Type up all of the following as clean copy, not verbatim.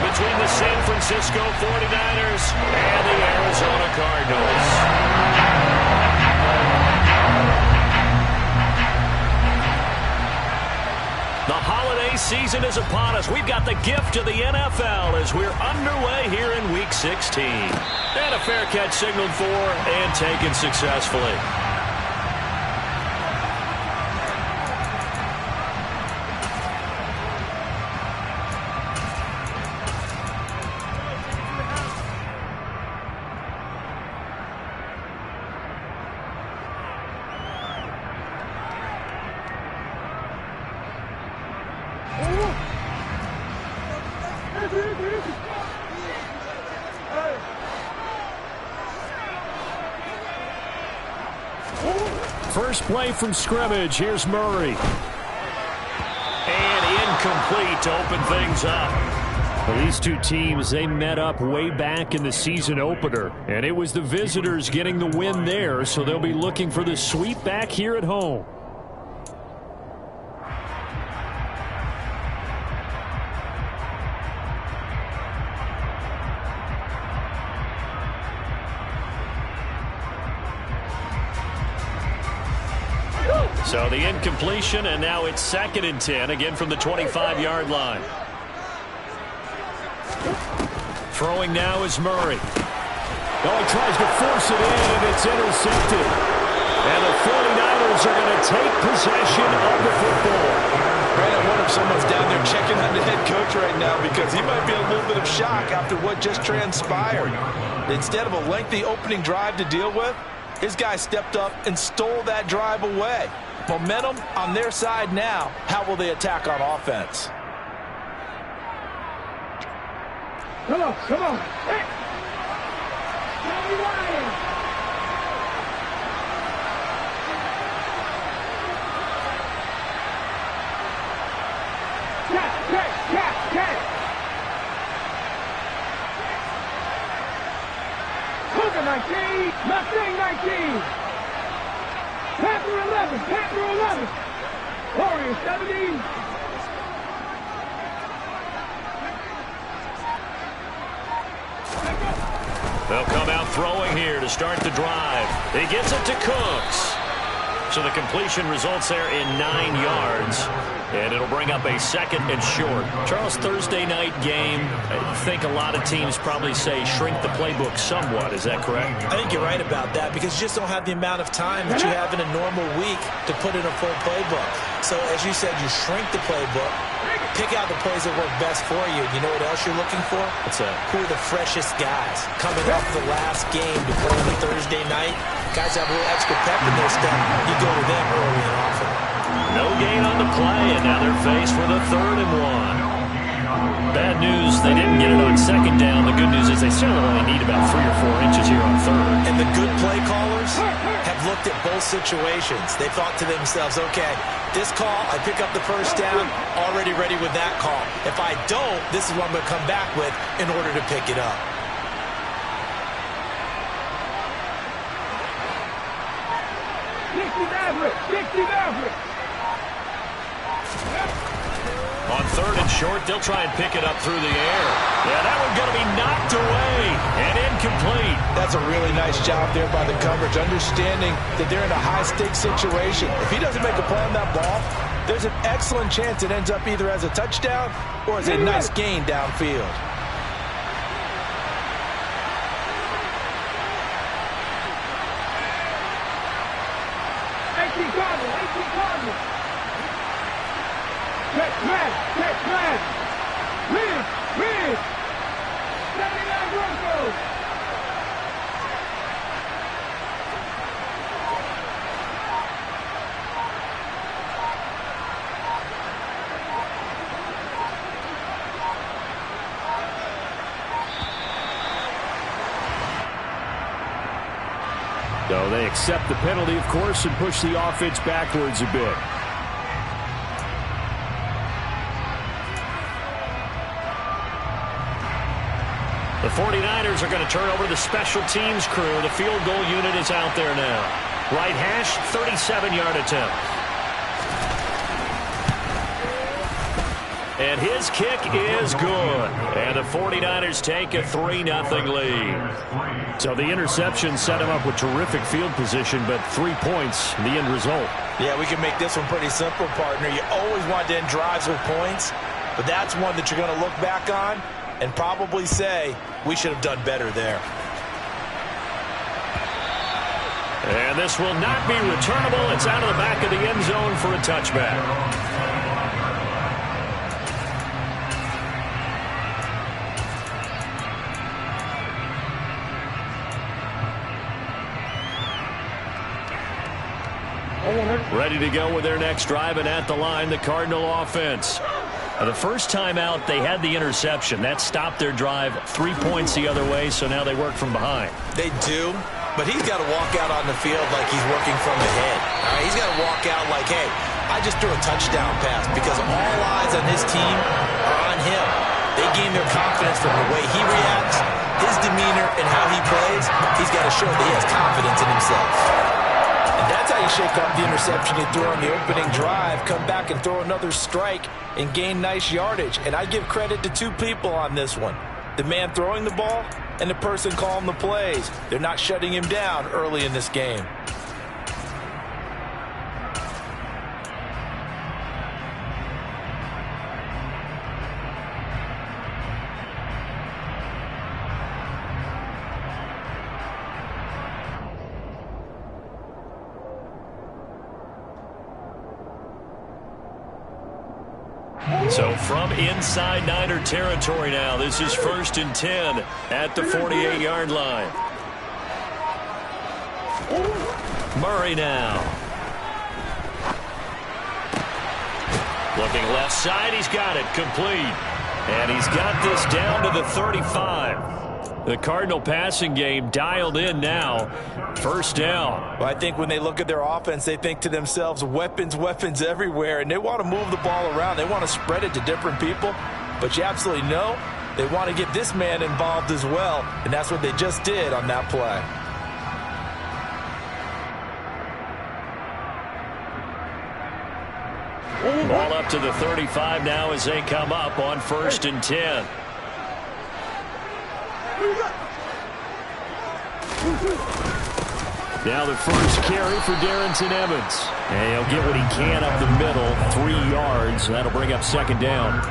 between the San Francisco 49ers and the Arizona Cardinals. The holiday season is upon us. We've got the gift of the NFL as we're underway here in Week 16. And a fair catch signaled for and taken successfully. First play from scrimmage. Here's Murray. And incomplete to open things up. Well, these two teams, they met up way back in the season opener. And it was the visitors getting the win there, so they'll be looking for the sweep back here at home. So the incompletion, and now it's 2nd and 10, again from the 25-yard line. Throwing now is Murray. Oh, he tries to force it in, and it's intercepted. And the 49ers are going to take possession of the football. Brandon, I wonder if someone's down there checking on the head coach right now because he might be in a little bit of shock after what just transpired. Instead of a lengthy opening drive to deal with, his guy stepped up and stole that drive away. Momentum on their side now. How will they attack on offense? Come on, come on. Hey. Johnny Ryan. Catch. Cougar 19, Mustang 19. Panther 11. Warrior 70. They'll come out throwing here to start the drive. He gets it to Cooks. So the completion results there in 9 yards. And it'll bring up a 2nd and short. Charles, Thursday night game, I think a lot of teams probably say shrink the playbook somewhat. Is that correct? I think you're right about that because you just don't have the amount of time that you have in a normal week to put in a full playbook. So as you said, you shrink the playbook, pick out the plays that work best for you. You know what else you're looking for? What's that? Who are the freshest guys coming off the last game to play on a Thursday night? Guys have a little extra pep in their step. You go to them early and often. No gain on the play, and now they're faced with a 3rd and 1. Bad news, they didn't get it on 2nd down. The good news is they still only need about 3 or 4 inches here on 3rd. And the good play callers have looked at both situations. They thought to themselves, okay, this call, I pick up the first down, already ready with that call. If I don't, this is what I'm going to come back with in order to pick it up. Dixie Maverick. On 3rd and short, they'll try and pick it up through the air. Yeah, that one's going to be knocked away and incomplete. That's a really nice job there by the coverage, understanding that they're in a high-stakes situation. If he doesn't make a play on that ball, there's an excellent chance it ends up either as a touchdown or as a nice gain downfield. Catch man. Win. 79 Broncos. So they accept the penalty, of course, and push the offense backwards a bit. The 49ers are going to turn over to the special teams crew. The field goal unit is out there now. Right hash, 37-yard attempt. And his kick is good. And the 49ers take a 3-0 lead. So the interception set him up with terrific field position, but 3 points, the end result. Yeah, we can make this one pretty simple, partner. You always want to end drives with points, but that's one that you're going to look back on and probably say, we should have done better there. And this will not be returnable. It's out of the back of the end zone for a touchback. Ready to go with their next drive, and at the line, the Cardinal offense. The first time out, they had the interception. That stopped their drive 3 points the other way, so now they work from behind. They do, but he's got to walk out on the field like he's working from ahead. All right, he's got to walk out like, hey, I just threw a touchdown pass, because all eyes on his team are on him. They gain their confidence from the way he reacts, his demeanor, and how he plays. He's got to show that he has confidence in himself. And that's how you shake off the interception he threw on the opening drive, come back and throw another strike and gain nice yardage. And I give credit to two people on this one. The man throwing the ball and the person calling the plays. They're not shutting him down early in this game. So from inside Niner territory now, this is 1st and 10 at the 48-yard line. Murray now. Looking left side, he's got it, complete. And he's got this down to the 35. The Cardinal passing game dialed in now. 1st down. Well, I think when they look at their offense, they think to themselves, weapons, weapons everywhere, and they want to move the ball around. They want to spread it to different people, but you absolutely know they want to get this man involved as well, and that's what they just did on that play. Ball up to the 35 now as they come up on 1st and 10. Now the first carry for Darrington Evans. And he'll get what he can up the middle, 3 yards. That'll bring up 2nd down.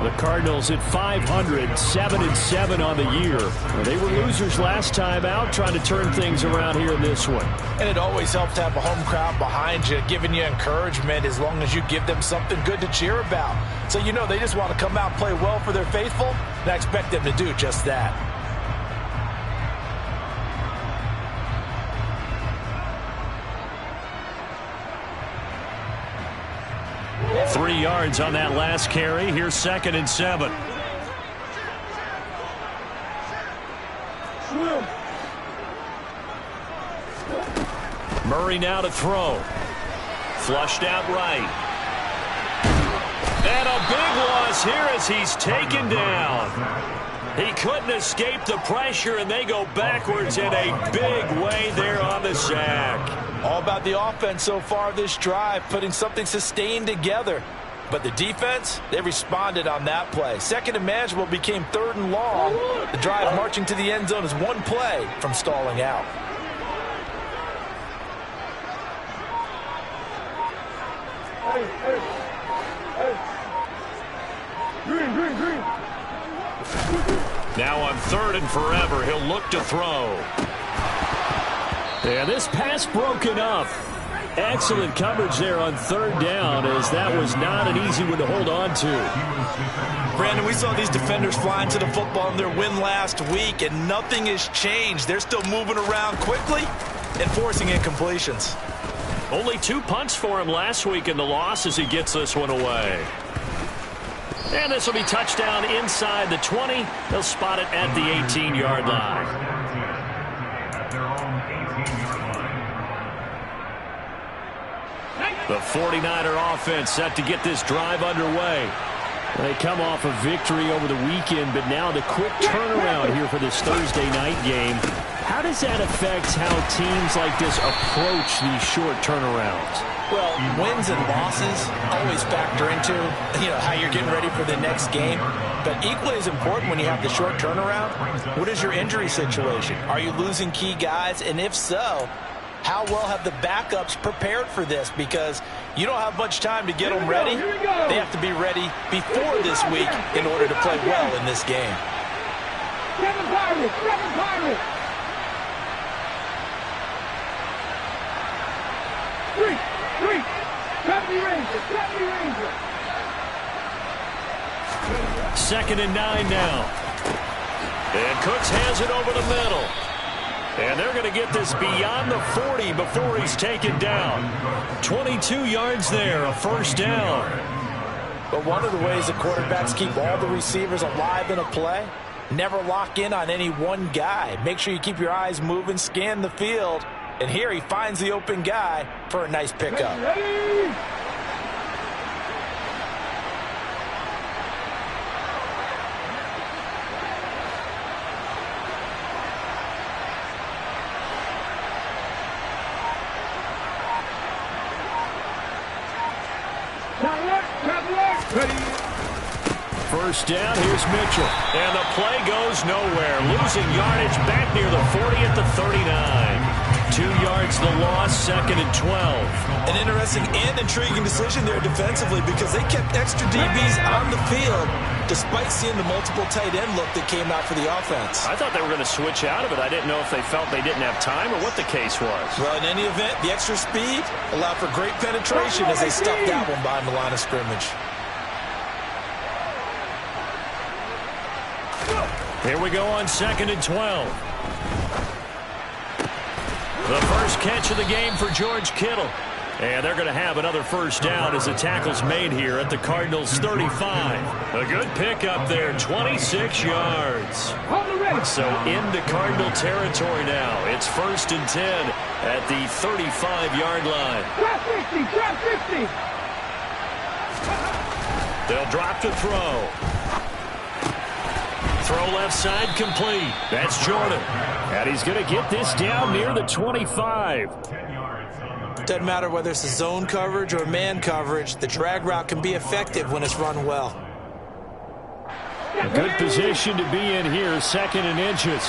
The Cardinals at 500, 7-7 on the year. They were losers last time out, trying to turn things around here in this one. And it always helps to have a home crowd behind you, giving you encouragement as long as you give them something good to cheer about. So you know they just want to come out and play well for their faithful, and I expect them to do just that. Three yards on that last carry. Here's 2nd and 7. Murray now to throw. Flushed out right. And a big loss here as he's taken down. He couldn't escape the pressure, and they go backwards in a big way there on the sack. All about the offense so far this drive, putting something sustained together. But the defense, they responded on that play. 2nd and manageable became 3rd and long. The drive marching to the end zone is one play from stalling out. Green. Now on 3rd and forever, he'll look to throw. Yeah, this pass broken up. Excellent coverage there on 3rd down, as that was not an easy one to hold on to. Brandon, we saw these defenders flying to the football in their win last week, and nothing has changed. They're still moving around quickly and forcing incompletions. Only 2 punts for him last week in the loss as he gets this one away. And this will be touchdown inside the 20. They'll spot it at the 18-yard line. The 49er offense set to get this drive underway. They come off a victory over the weekend, but now the quick turnaround here for this Thursday night game. How does that affect how teams like this approach these short turnarounds? Well, wins and losses always factor into, how you're getting ready for the next game. But equally as important when you have the short turnaround, what is your injury situation? Are you losing key guys? And if so, how well have the backups prepared for this? Because you don't have much time to get them ready. They have to be ready before this week in order to play well in this game. Seven Pirates! Seven Pirates! Three! Company Ranger! Company Ranger! 2nd and 9 now. And Cooks has it over the middle. And they're going to get this beyond the 40 before he's taken down. 22 yards there, a first down. But one of the ways the quarterbacks keep all the receivers alive in a play, never lock in on any one guy. Make sure you keep your eyes moving, scan the field. And here he finds the open guy for a nice pickup. Ready! First down, here's Mitchell. And the play goes nowhere. Losing yardage back near the 40 at the 39. 2 yards the loss, 2nd and 12. An interesting and intriguing decision there defensively because they kept extra DBs on the field despite seeing the multiple tight end look that came out for the offense. I thought they were going to switch out of it. I didn't know if they felt they didn't have time or what the case was. Well, in any event, the extra speed allowed for great penetration as they stuffed that one behind the line of scrimmage. Here we go on 2nd and 12. The first catch of the game for George Kittle. And they're going to have another first down as the tackle's made here at the Cardinals' 35. A good pickup there, 26 yards. So into Cardinal territory now. It's 1st and 10 at the 35-yard line. Drop 50! Drop 50! They'll drop to throw. Throw left side complete. That's Jordan. And he's going to get this down near the 25. Doesn't matter whether it's a zone coverage or man coverage, the drag route can be effective when it's run well. A good position to be in here, 2nd and inches.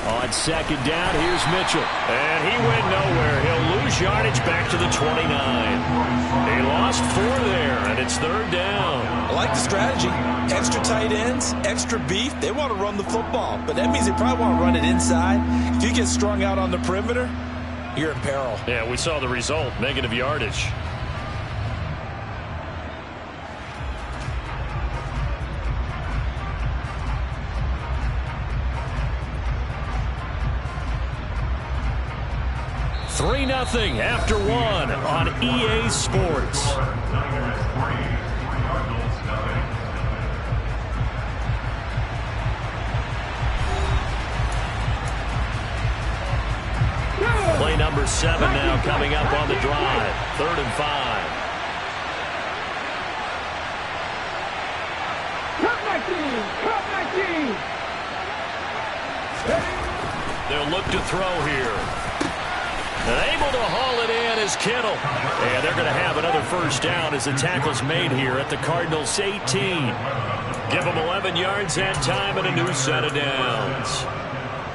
On 2nd down, here's Mitchell. And he went nowhere. He'll lose yardage back to the 29. He lost 4 there, and it's 3rd down. I like the strategy. Extra tight ends, extra beef. They want to run the football, but that means they probably want to run it inside. If you get strung out on the perimeter, you're in peril. Yeah, we saw the result, negative yardage. Three 3-0 after 1 on EA Sports. Play number 7 now coming up on the drive. 3rd and 5. They'll look to throw here. And able to haul it in is Kittle. And they're going to have another first down as the tackle's made here at the Cardinals' 18. Give them 11 yards that time and a new set of downs.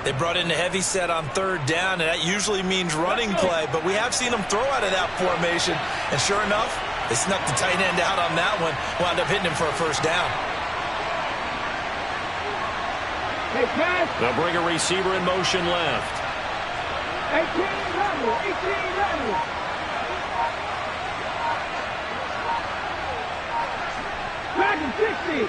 They brought in the heavy set on 3rd down, and that usually means running play. But we have seen them throw out of that formation. And sure enough, they snuck the tight end out on that one. Wound up hitting him for a first down. They'll bring a receiver in motion left. 18 60.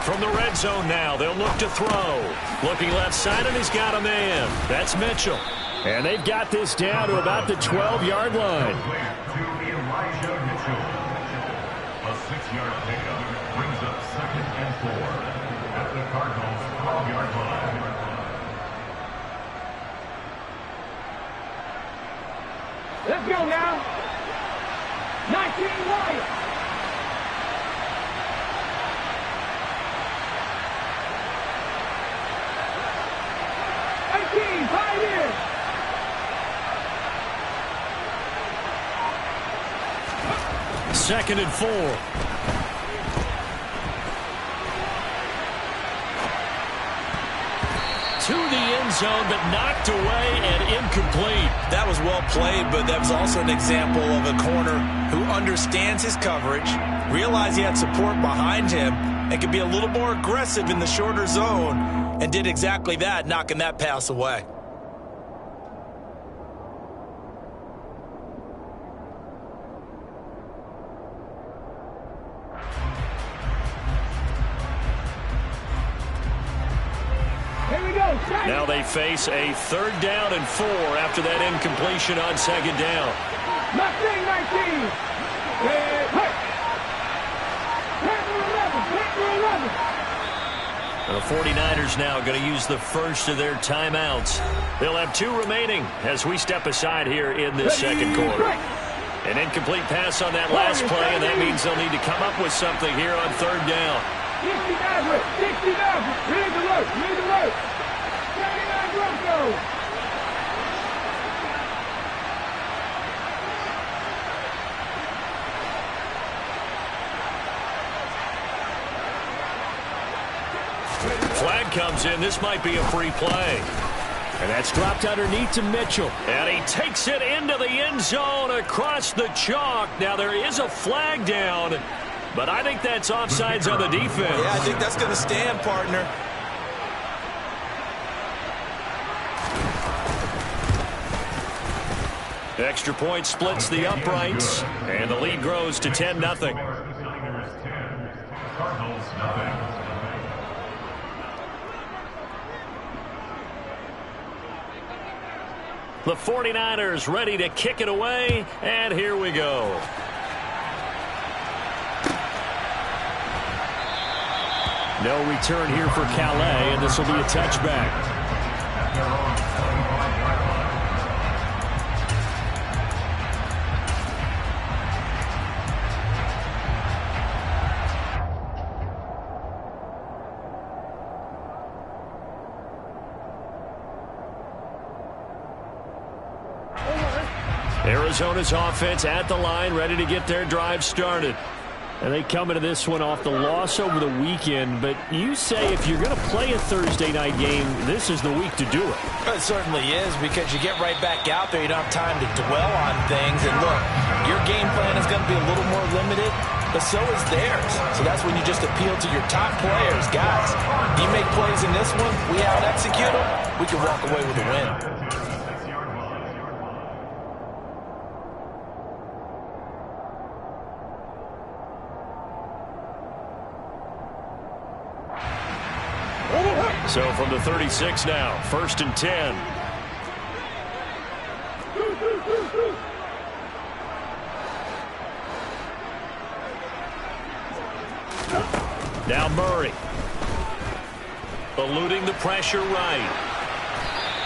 From the red zone now, they'll look to throw. Looking left side, and he's got a man. That's Mitchell. And they've got this down to about the 12-yard line. A 6-yard pickup brings up 2nd and 4 at the Cardinals' 12-yard line. Let's go now. 19 Wyatt. 2nd and 4. To the end zone, but knocked away and incomplete. That was well played, but that was also an example of a corner who understands his coverage, realized he had support behind him, and could be a little more aggressive in the shorter zone, and did exactly that, knocking that pass away. Now they face a 3rd down and 4 after that incompletion on 2nd down. 19. The 49ers now going to use the first of their timeouts. They'll have 2 remaining as we step aside here in this 2nd quarter. An incomplete pass on that last play, and that means they'll need to come up with something here on 3rd down. 60 ready to work. 79 Broncos. Flag comes in. This might be a free play. And that's dropped underneath to Mitchell. And he takes it into the end zone across the chalk. Now there is a flag down, but I think that's offsides on the defense. Yeah, I think that's going to stand, partner. Extra point splits the uprights, and the lead grows to 10-0. Cardinals, nothing. The 49ers ready to kick it away, and here we go. No return here for Calais, and this will be a touchback. Arizona's offense at the line, ready to get their drive started. And they come into this one off the loss over the weekend, but you say if you're going to play a Thursday night game, this is the week to do it. It certainly is, because you get right back out there. You don't have time to dwell on things. And look, your game plan is going to be a little more limited, but so is theirs. So that's when you just appeal to your top players. Guys, you make plays in this one, we out-execute them, we can walk away with a win. So from the 36 now, 1st and 10. Now Murray. Eluding the pressure right.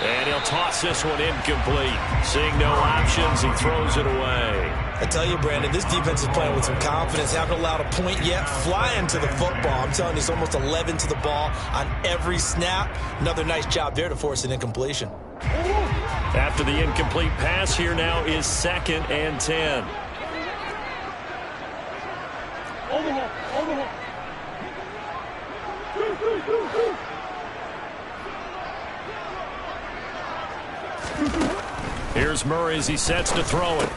And he'll toss this one incomplete. Seeing no options, he throws it away. I tell you, Brandon, this defense is playing with some confidence. Haven't allowed a point yet. Flying to the football. I'm telling you, it's almost 11 to the ball on every snap. Another nice job there to force an incompletion. After the incomplete pass, here now is 2nd and 10. Overhaul. Here's Murray as he sets to throw it.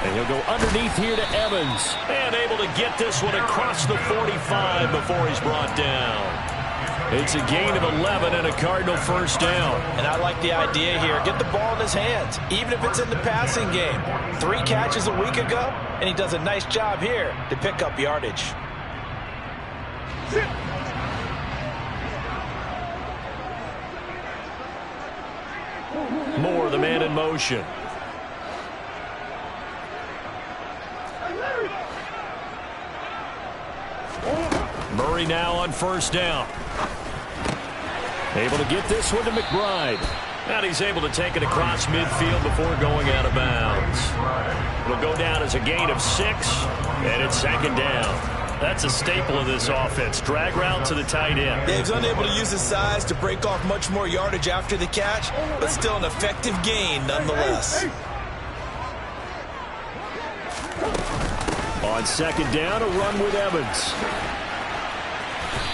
And he'll go underneath here to Evans. And able to get this one across the 45 before he's brought down. It's a gain of 11 and a Cardinal 1st down. And I like the idea here. Get the ball in his hands, even if it's in the passing game. 3 catches a week ago, and he does a nice job here to pick up yardage. Moore, the man in motion. Murray now on 1st down. Able to get this one to McBride. And he's able to take it across midfield before going out of bounds. It'll go down as a gain of 6, and it's 2nd down. That's a staple of this offense. Drag route to the tight end. Yeah, he's unable to use his size to break off much more yardage after the catch, but still an effective gain nonetheless. On second down, a run with Evans.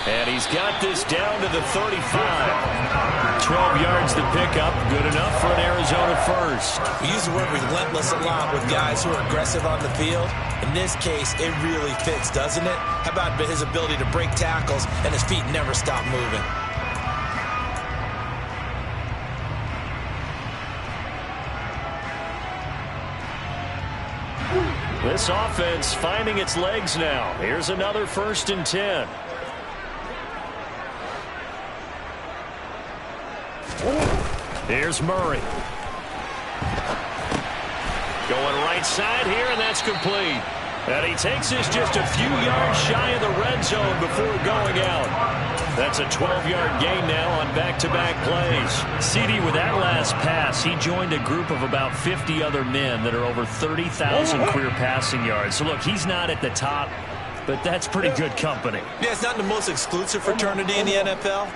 And he's got this down to the 35. 12 yards to pick up. Good enough for an Arizona first. We use the word relentless a lot with guys who are aggressive on the field. In this case, it really fits, doesn't it? How about his ability to break tackles and his feet never stop moving? This offense finding its legs now. Here's another 1st and 10. Here's Murray. Going right side here, and that's complete. And he takes this just a few yards shy of the red zone before going out. That's a 12-yard gain now on back-to-back plays. CD, with that last pass, he joined a group of about 50 other men that are over 30,000 career passing yards. So, look, he's not at the top, but that's pretty good company. Yeah, it's not the most exclusive fraternity in the NFL,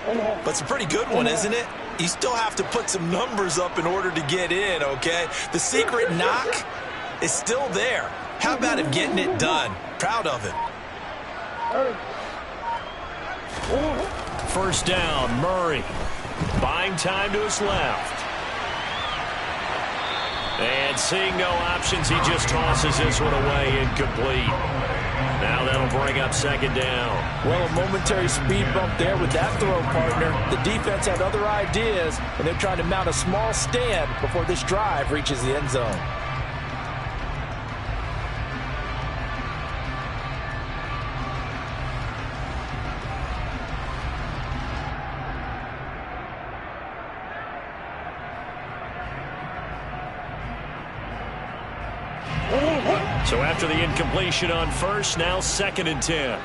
but it's a pretty good one, isn't it? You still have to put some numbers up in order to get in, okay? The secret knock is still there. How about him getting it done? Proud of him. First down, Murray. Buying time to his left. And seeing no options, he just tosses this one away, incomplete. Now that'll bring up second down. Well, a momentary speed bump there with that throw, partner. The defense had other ideas, and they're trying to mount a small stand before this drive reaches the end zone. So after the incompletion on first, now 2nd and 10.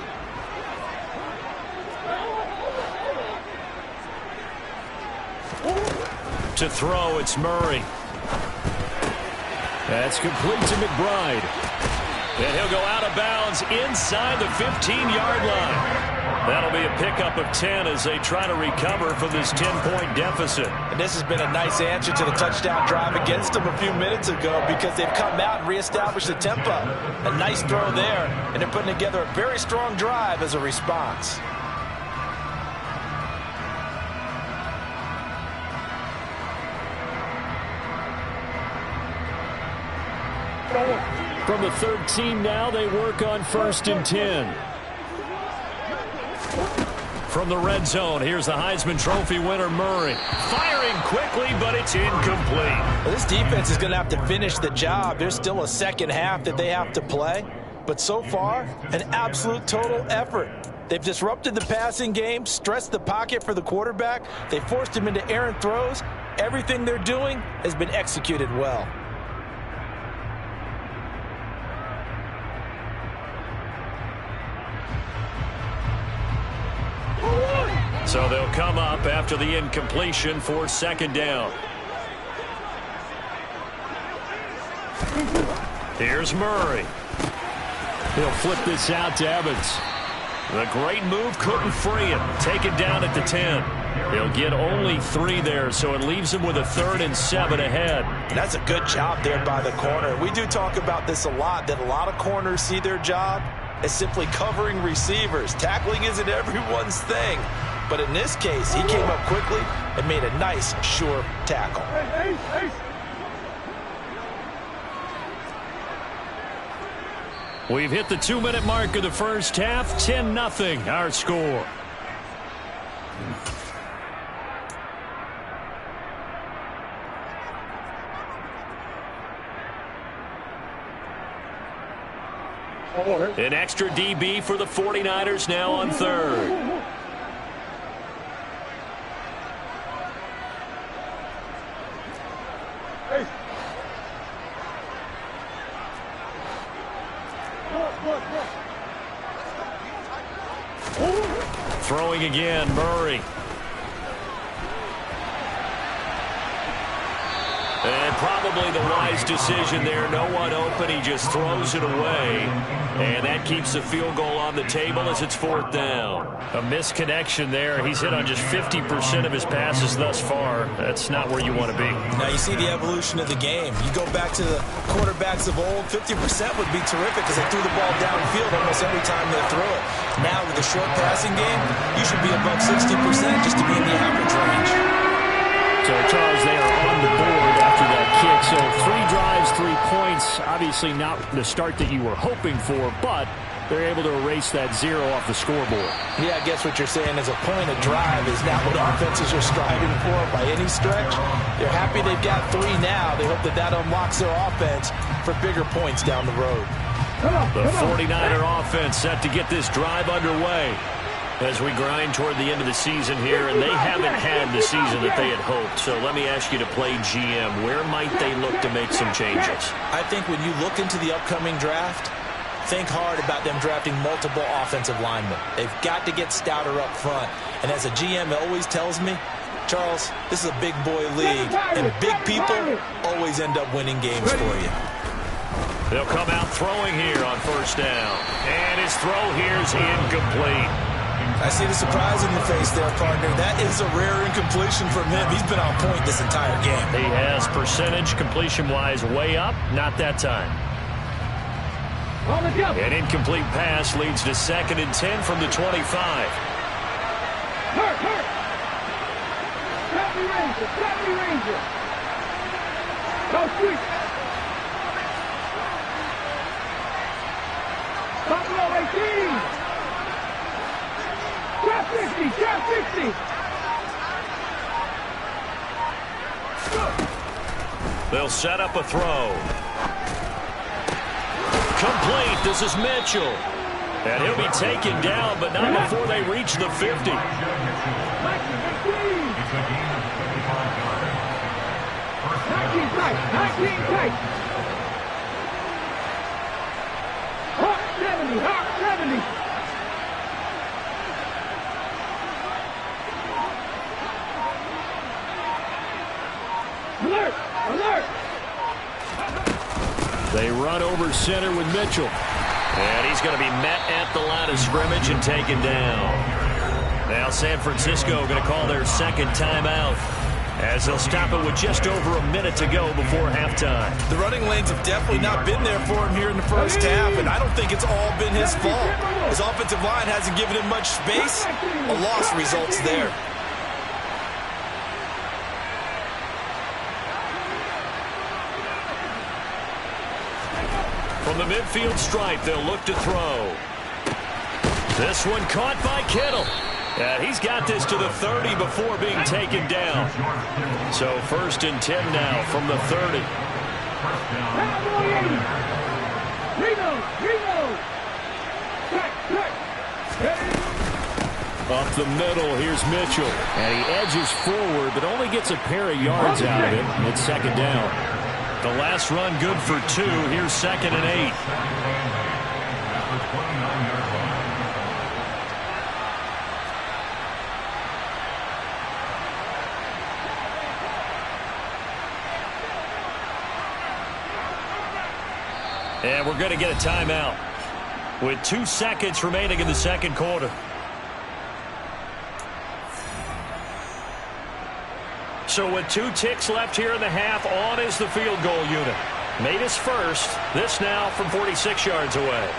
To throw, it's Murray. That's complete to McBride. And he'll go out of bounds inside the 15-yard line. That'll be a pickup of 10 as they try to recover from this 10-point deficit. And this has been a nice answer to the touchdown drive against them a few minutes ago because they've come out and reestablished the tempo. A nice throw there, and they're putting together a very strong drive as a response. From the 13 now, they work on 1st and 10. From the red zone, here's the Heisman Trophy winner, Murray. Firing quickly, but it's incomplete. Well, this defense is going to have to finish the job. There's still a second half that they have to play. But so far, an absolute total effort. They've disrupted the passing game, stressed the pocket for the quarterback. They forced him into errant throws. Everything they're doing has been executed well. So they'll come up after the incompletion for 2nd down. Here's Murray. He'll flip this out to Evans. The great move couldn't free him. Taken down at the 10. He'll get only 3 there, so it leaves him with a 3rd and 7 ahead. And that's a good job there by the corner. We do talk about this a lot, that a lot of corners see their job as simply covering receivers. Tackling isn't everyone's thing. But in this case, he came up quickly and made a nice, sure tackle. We've hit the 2-minute mark of the first half. 10-0 our score. An extra DB for the 49ers now on 3rd. Throwing again, Murray. And probably the wise decision there. No one open. He just throws it away. And that keeps the field goal on the table as it's 4th down. A misconnection there. He's hit on just 50% of his passes thus far. That's not where you want to be. Now you see the evolution of the game. You go back to the quarterbacks of old, 50% would be terrific because they threw the ball downfield almost every time they threw it. Now with the short passing game, you should be above 60% just to be in the average range. So, Charles, they are on the board after that kick. So 3 drives, 3 points. Obviously not the start that you were hoping for, but they're able to erase that 0 off the scoreboard. Yeah, I guess what you're saying is a point of drive is not what offenses are striving for by any stretch. They're happy they've got 3 now. They hope that that unlocks their offense for bigger points down the road. The 49er offense set to get this drive underway as we grind toward the end of the season here, and they haven't had the season that they had hoped. So let me ask you to play GM. Where might they look to make some changes? I think when you look into the upcoming draft, think hard about them drafting multiple offensive linemen. They've got to get stouter up front. And as a GM, it always tells me, Charles, this is a big boy league, and big people always end up winning games for you. They'll come out throwing here on 1st down. And his throw here is incomplete. I see the surprise in your face there, partner. That is a rare incompletion from him. He's been on point this entire game. He has percentage completion-wise way up. Not that time. An incomplete pass leads to 2nd and 10 from the 25. Hurt. Stop me, Ranger. Go sweep. Buffalo 18. Drop 60. They'll set up a throw. Complete. This is Mitchell. And he'll be taken down, but not before they reach the 50. 19 tight. Hawk 70. Alert. They run over center with Mitchell. And he's going to be met at the line of scrimmage and taken down. Now San Francisco going to call their 2nd timeout as they'll stop it with just over a minute to go before halftime. The running lanes have definitely not been there for him here in the 1st half, and I don't think it's all been his fault. His offensive line hasn't given him much space. A loss results there. From the midfield stripe, they'll look to throw. This one caught by Kittle. And he's got this to the 30 before being taken down. So 1st and 10 now from the 30. Up the middle, here's Mitchell. And he edges forward, but only gets a pair of yards out of it. It's 2nd down. The last run good for 2. Here's 2nd and 8. And we're going to get a timeout with 2 seconds remaining in the 2nd quarter. So with 2 ticks left here in the half, on is the field goal unit. Made his first. This now from 46 yards away.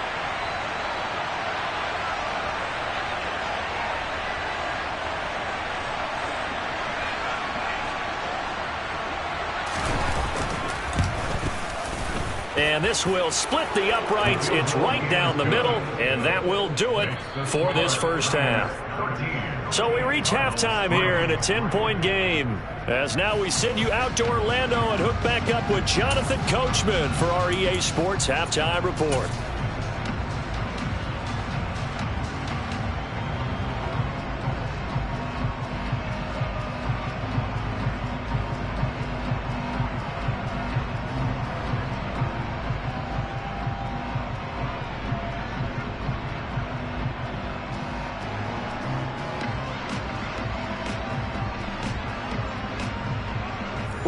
And this will split the uprights. It's right down the middle, and that will do it for this 1st half. So we reach halftime here in a 10-point game. As now we send you out to Orlando and hook back up with Jonathan Coachman for our EA Sports Halftime Report.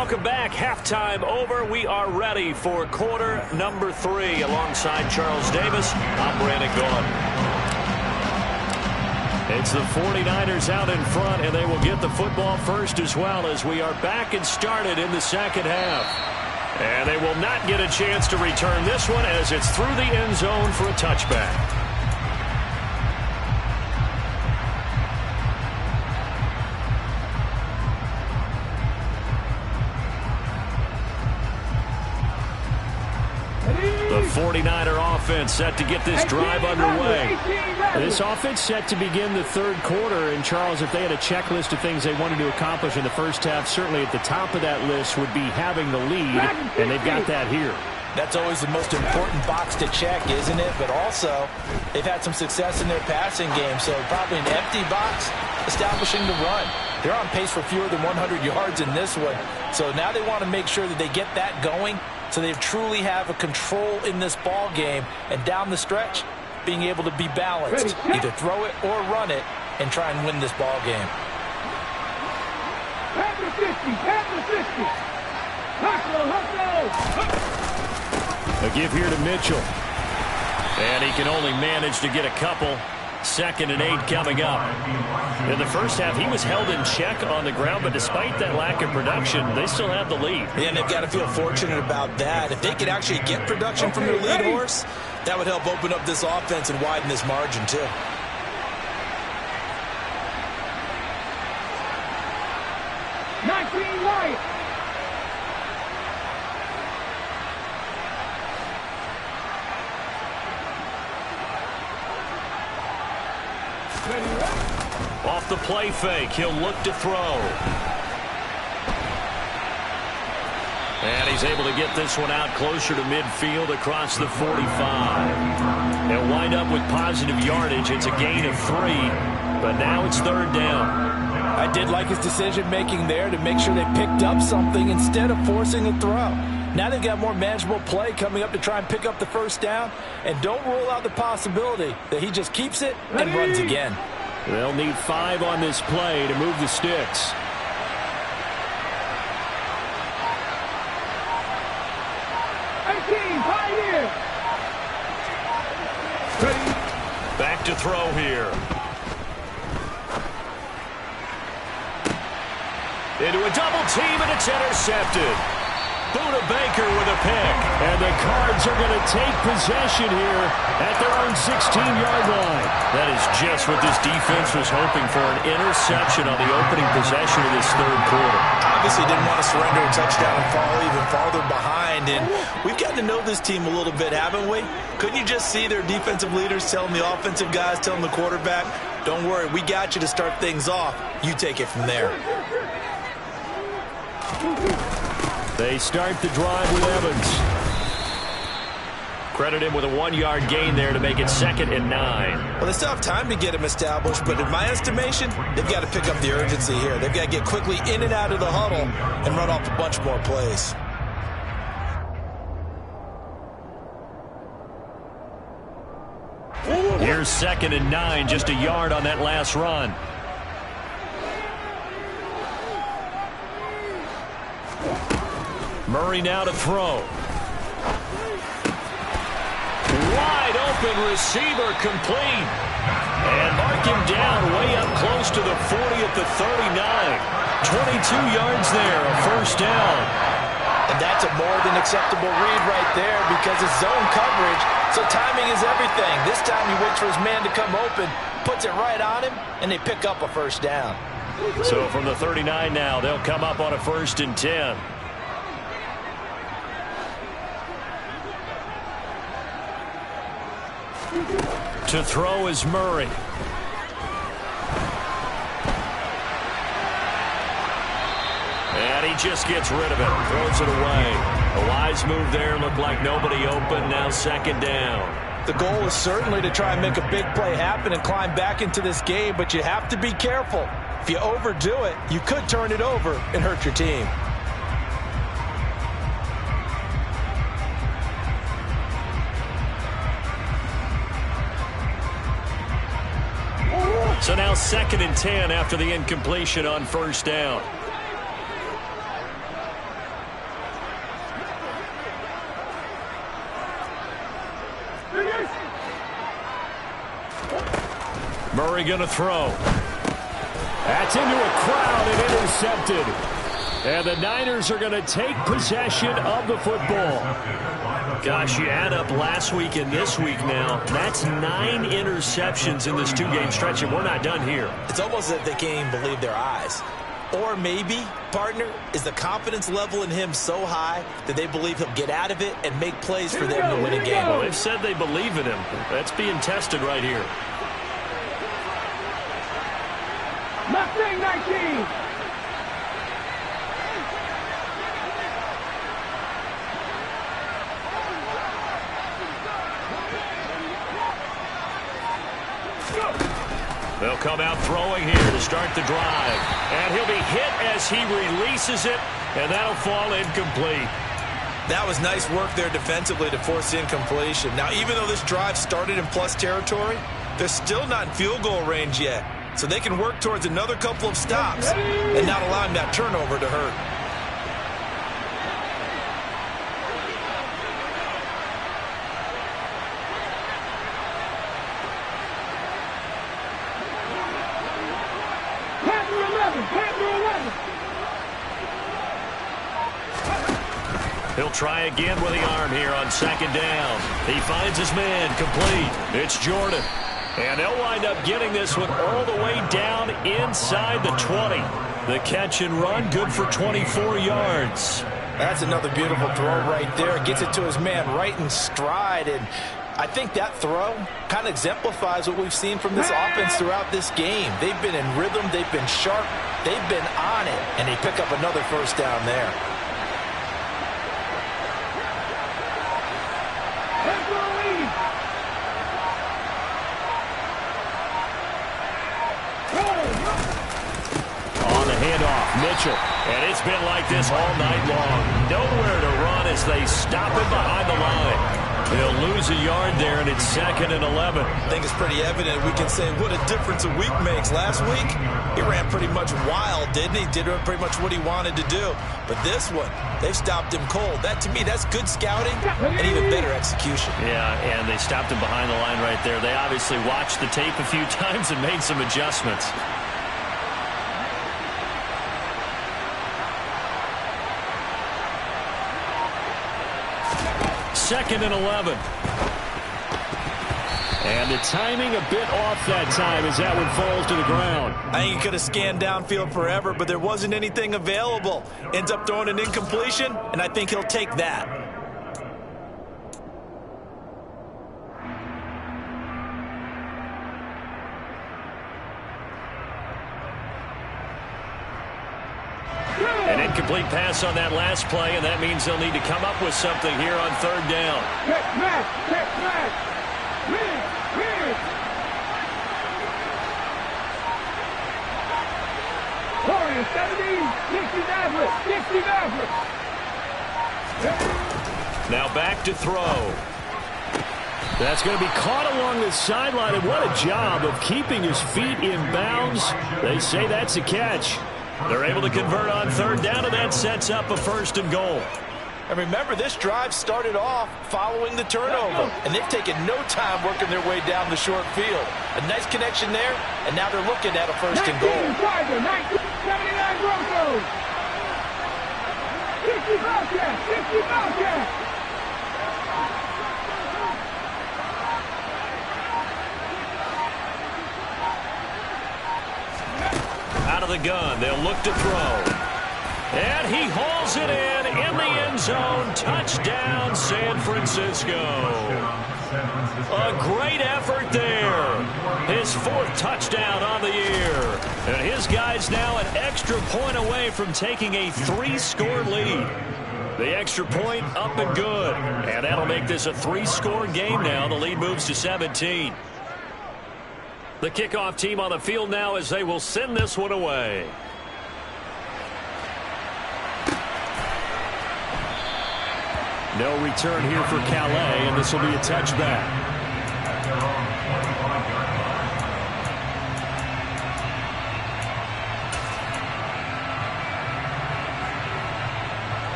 Welcome back. Halftime over. We are ready for quarter number 3. Alongside Charles Davis, I'm Brandon Gaudin. It's the 49ers out in front, and they will get the football first as well as we are back and started in the second half. And they will not get a chance to return this one as it's through the end zone for a touchback. The 49er offense set to get this drive underway. This offense set to begin the third quarter. And, Charles, if they had a checklist of things they wanted to accomplish in the first half, certainly at the top of that list would be having the lead, and they've got that here. That's always the most important box to check, isn't it? But also, they've had some success in their passing game, so probably an empty box establishing the run. They're on pace for fewer than 100 yards in this one. So now they want to make sure that they get that going so they truly have a control in this ball game, and down the stretch, being able to be balanced. Either throw it or run it and try and win this ball game. Pass the 50, pass the 50. Hustle. A give here to Mitchell. And he can only manage to get a couple. 2nd and 8 coming up. In the first half, he was held in check on the ground, but despite that lack of production, they still have the lead. Yeah, and they've got to feel fortunate about that. If they could actually get production from their lead horse, that would help open up this offense and widen this margin, too. Off the play fake, he'll look to throw. And he's able to get this one out closer to midfield across the 45. They'll wind up with positive yardage. It's a gain of 3, but now it's 3rd down. I did like his decision-making there to make sure they picked up something instead of forcing a throw. Now they've got more manageable play coming up to try and pick up the first down, and don't rule out the possibility that he just keeps it and runs again. They'll need 5 on this play to move the sticks. Back to throw here. Into a double team, and it's intercepted. Buda Baker with a pick. And the Cards are going to take possession here at their own 16-yard line. That is just what this defense was hoping for, an interception on the opening possession of this third quarter. Obviously didn't want to surrender a touchdown and fall even farther behind. And we've gotten to know this team a little bit, haven't we? Couldn't you just see their defensive leaders telling the offensive guys, telling the quarterback, don't worry, we got you to start things off. You take it from there. They start the drive with Evans. Credit him with a 1-yard gain there to make it 2nd and 9. Well, they still have time to get him established, but in my estimation, they've got to pick up the urgency here. They've got to get quickly in and out of the huddle and run off a bunch more plays. Here's 2nd and 9, just a yard on that last run. Murray now to throw. Wide open receiver complete. And mark him down way up close to the 40 at the 39. 22 yards there, a first down. And that's a more than acceptable read right there because it's zone coverage, so timing is everything. This time he waits for his man to come open, puts it right on him, and they pick up a first down. So from the 39 now, they'll come up on a 1st and 10. To throw is Murray. And he just gets rid of it, throws it away. A wise move there, looked like nobody open, now 2nd down. The goal is certainly to try and make a big play happen and climb back into this game, but you have to be careful. If you overdo it, you could turn it over and hurt your team. So now 2nd and 10 after the incompletion on 1st down. Murray going to throw. That's into a crowd and intercepted. And the Niners are going to take possession of the football. Gosh, you add up last week and this week now. That's 9 interceptions in this 2-game stretch, and we're not done here. It's almost as if they can't even believe their eyes. Or maybe, partner, is the confidence level in him so high that they believe he'll get out of it and make plays for them to win a game. Well, they've said they believe in him. That's being tested right here. Mustang 19. They'll come out throwing here to start the drive. And he'll be hit as he releases it, and that'll fall incomplete. That was nice work there defensively to force incompletion. Now, even though this drive started in plus territory, they're still not in field goal range yet. So they can work towards another couple of stops and not allowing that turnover to hurt. He'll try again with the arm here on second down. He finds his man complete. It's Jordan. And they'll wind up getting this one all the way down inside the 20. The catch and run, good for 24 yards. That's another beautiful throw right there. Gets it to his man right in stride. And I think that throw kind of exemplifies what we've seen from this offense throughout this game. They've been in rhythm. They've been sharp. They've been on it. And they pick up another first down there. Mitchell, and it's been like this all night long. Nowhere to run as they stop him behind the line. They'll lose a yard there, and it's 2nd and 11. I think it's pretty evident. We can say what a difference a week makes. Last week, he ran pretty much wild, didn't he? Did pretty much what he wanted to do. But this one, they stopped him cold. That, to me, that's good scouting and even better execution. Yeah, and they stopped him behind the line right there. They obviously watched the tape a few times and made some adjustments. 2nd and 11. And the timing a bit off that time as that one falls to the ground. I think he could have scanned downfield forever, but there wasn't anything available. Ends up throwing an incompletion, and I think he'll take that. An incomplete pass on that last play, and that means they'll need to come up with something here on 3rd down. Catch smash! Catch smash! Win! Win! Corey, 70, 60 Maverick! Now back to throw. That's going to be caught along the sideline, and what a job of keeping his feet in bounds. They say that's a catch. They're able to convert on 3rd down, and that sets up a 1st and goal. And remember, this drive started off following the turnover, and they've taken no time working their way down the short field. A nice connection there, and now they're looking at a 1st and goal. 1979 Broncos! 60 Bobcats! 60 Bobcats! Out of the gun, they'll look to throw. And he hauls it in the end zone. Touchdown, San Francisco. A great effort there. His 4th touchdown on the year. And his guy's now an extra point away from taking a 3-score lead. The extra point up and good. And that'll make this a 3-score game now. The lead moves to 17. The kickoff team on the field now as they will send this one away. No return here for Calais, and this will be a touchback.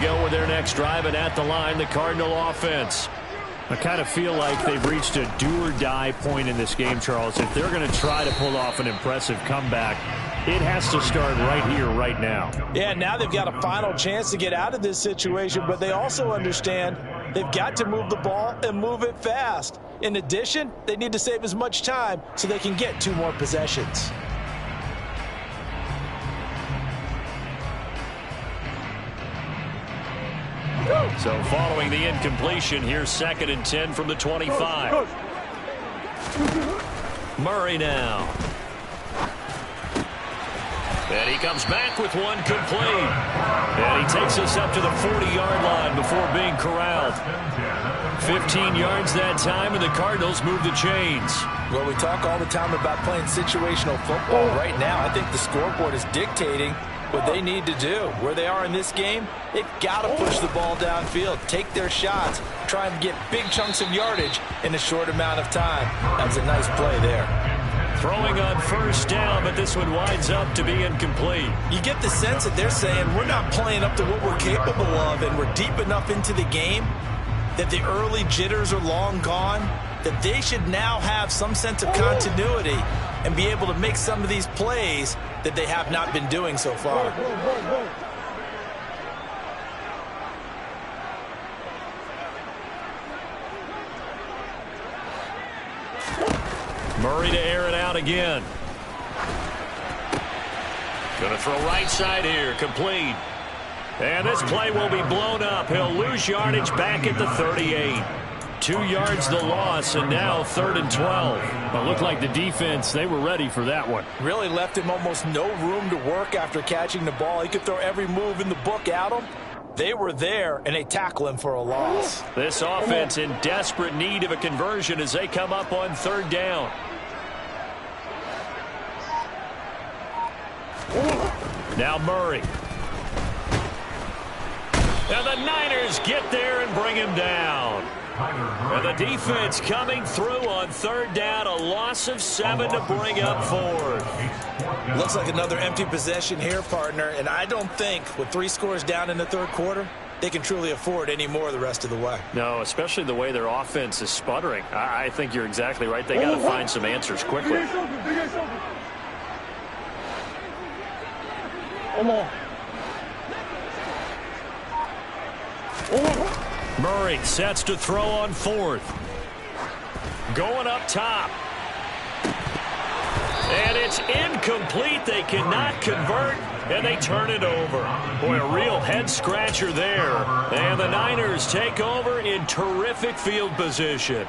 go with their next drive, and at the line, the Cardinal offense. I kind of feel like they've reached a do-or-die point in this game, Charles. If they're going to try to pull off an impressive comeback, it has to start right here, right now. Yeah, now they've got a final chance to get out of this situation, but they also understand they've got to move the ball and move it fast. In addition, they need to save as much time so they can get 2 more possessions. So following the incompletion, here's 2nd and 10 from the 25. Murray now. And he comes back with one complete. And he takes us up to the 40-yard line before being corralled. 15 yards that time, and the Cardinals move the chains. Well, we talk all the time about playing situational football. Right now, I think the scoreboard is dictating what they need to do. Where they are in this game, they've got to push the ball downfield, take their shots, try and get big chunks of yardage in a short amount of time. That was a nice play there. Throwing on 1st down, but this one winds up to be incomplete. You get the sense that they're saying we're not playing up to what we're capable of, and we're deep enough into the game that the early jitters are long gone, that they should now have some sense of continuity and be able to make some of these plays that they have not been doing so far. Murray to air it out again. Going to throw right side here, complete. And this play will be blown up. He'll lose yardage back at the 38. 2 yards the loss, and now 3rd and 12. It looked like the defense, they were ready for that one. Really left him almost no room to work after catching the ball. He could throw every move in the book at him. They were there, and they tackle him for a loss. This offense in desperate need of a conversion as they come up on 3rd down. Now Murray. And the Niners get there and bring him down. And the defense coming through on 3rd down. A loss of 7 to bring up 4th. Looks like another empty possession here, partner. And I don't think with 3 scores down in the 3rd quarter, they can truly afford any more the rest of the way. No, especially the way their offense is sputtering. I think you're exactly right. They got to find some answers quickly. Murray sets to throw on 4th. Going up top. And it's incomplete. They cannot convert, and they turn it over. Boy, a real head-scratcher there. And the Niners take over in terrific field position.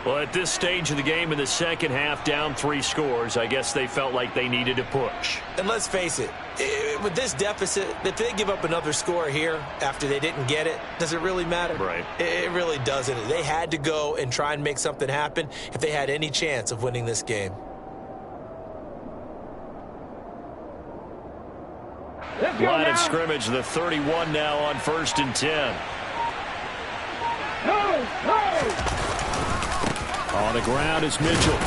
Well, at this stage of the game in the 2nd half, down 3 scores, I guess they felt like they needed to push. And let's face it, with this deficit, if they give up another score here after they didn't get it, does it really matter? Right. It really doesn't. They had to go and try and make something happen if they had any chance of winning this game. Line of scrimmage, the 31 now on 1st and 10. On the ground is Mitchell.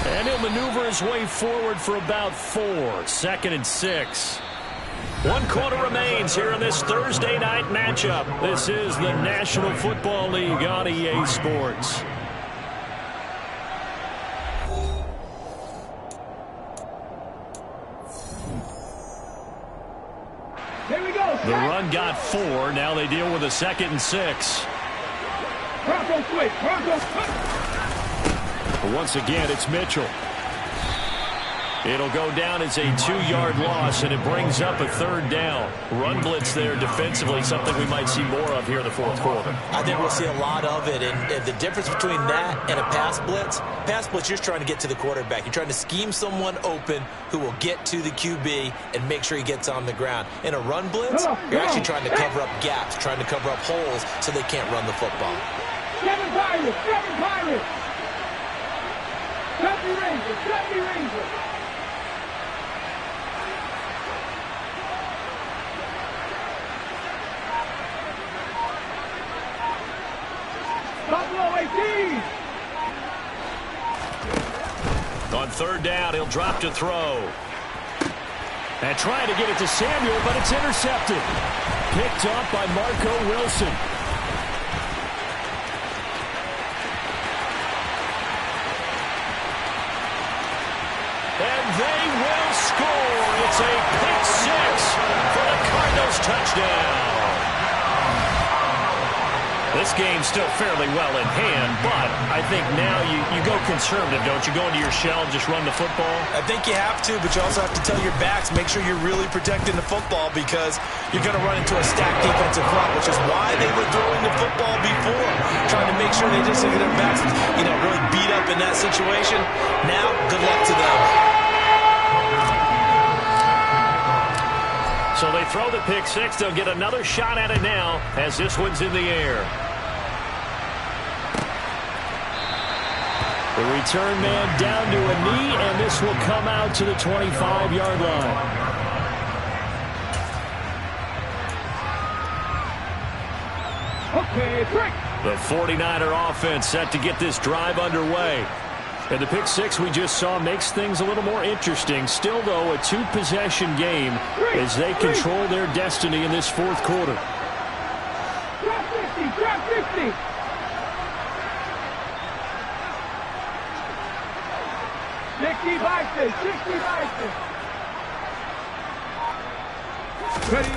And he'll maneuver his way forward for about 4. 2nd and 6. 1 quarter remains here in this Thursday night matchup. This is the National Football League on EA Sports. Here we go. The run got 4. Now they deal with a 2nd and 6. Bronco switch. Bronco. But once again, it's Mitchell. It'll go down as a 2-yard loss, and it brings up a 3rd down. Run blitz there defensively, something we might see more of here in the 4th quarter. I think we'll see a lot of it, and the difference between that and a pass blitz, you're trying to get to the quarterback. You're trying to scheme someone open who will get to the QB and make sure he gets on the ground. In a run blitz, you're actually trying to cover up gaps, trying to cover up holes so they can't run the football. Kevin Pirates. Kevin Pirates. Country Rangers. Country Rangers. Buffalo 18. On 3rd down, he'll drop to throw. And trying to get it to Samuel, but it's intercepted. picked up by Marco Wilson. And they will score. It's a pick six for the Cardinals touchdown. This game's still fairly well in hand, but I think now you go conservative, don't you? Go into your shell and just run the football? I think you have to, but you also have to tell your backs, make sure you're really protecting the football because you're going to run into a stacked defensive front, which is why they were throwing the football before, trying to make sure they just get their backs, really beat up in that situation. Now, good luck to them. So they throw the pick six. They'll get another shot at it now as this one's in the air. The return man down to a knee, and this will come out to the 25-yard line. Okay, break. The 49er offense set to get this drive underway. And the pick six we just saw makes things a little more interesting. Still, though, a two-possession game as they control their destiny in this fourth quarter. Drop 50, drop 50. Ready.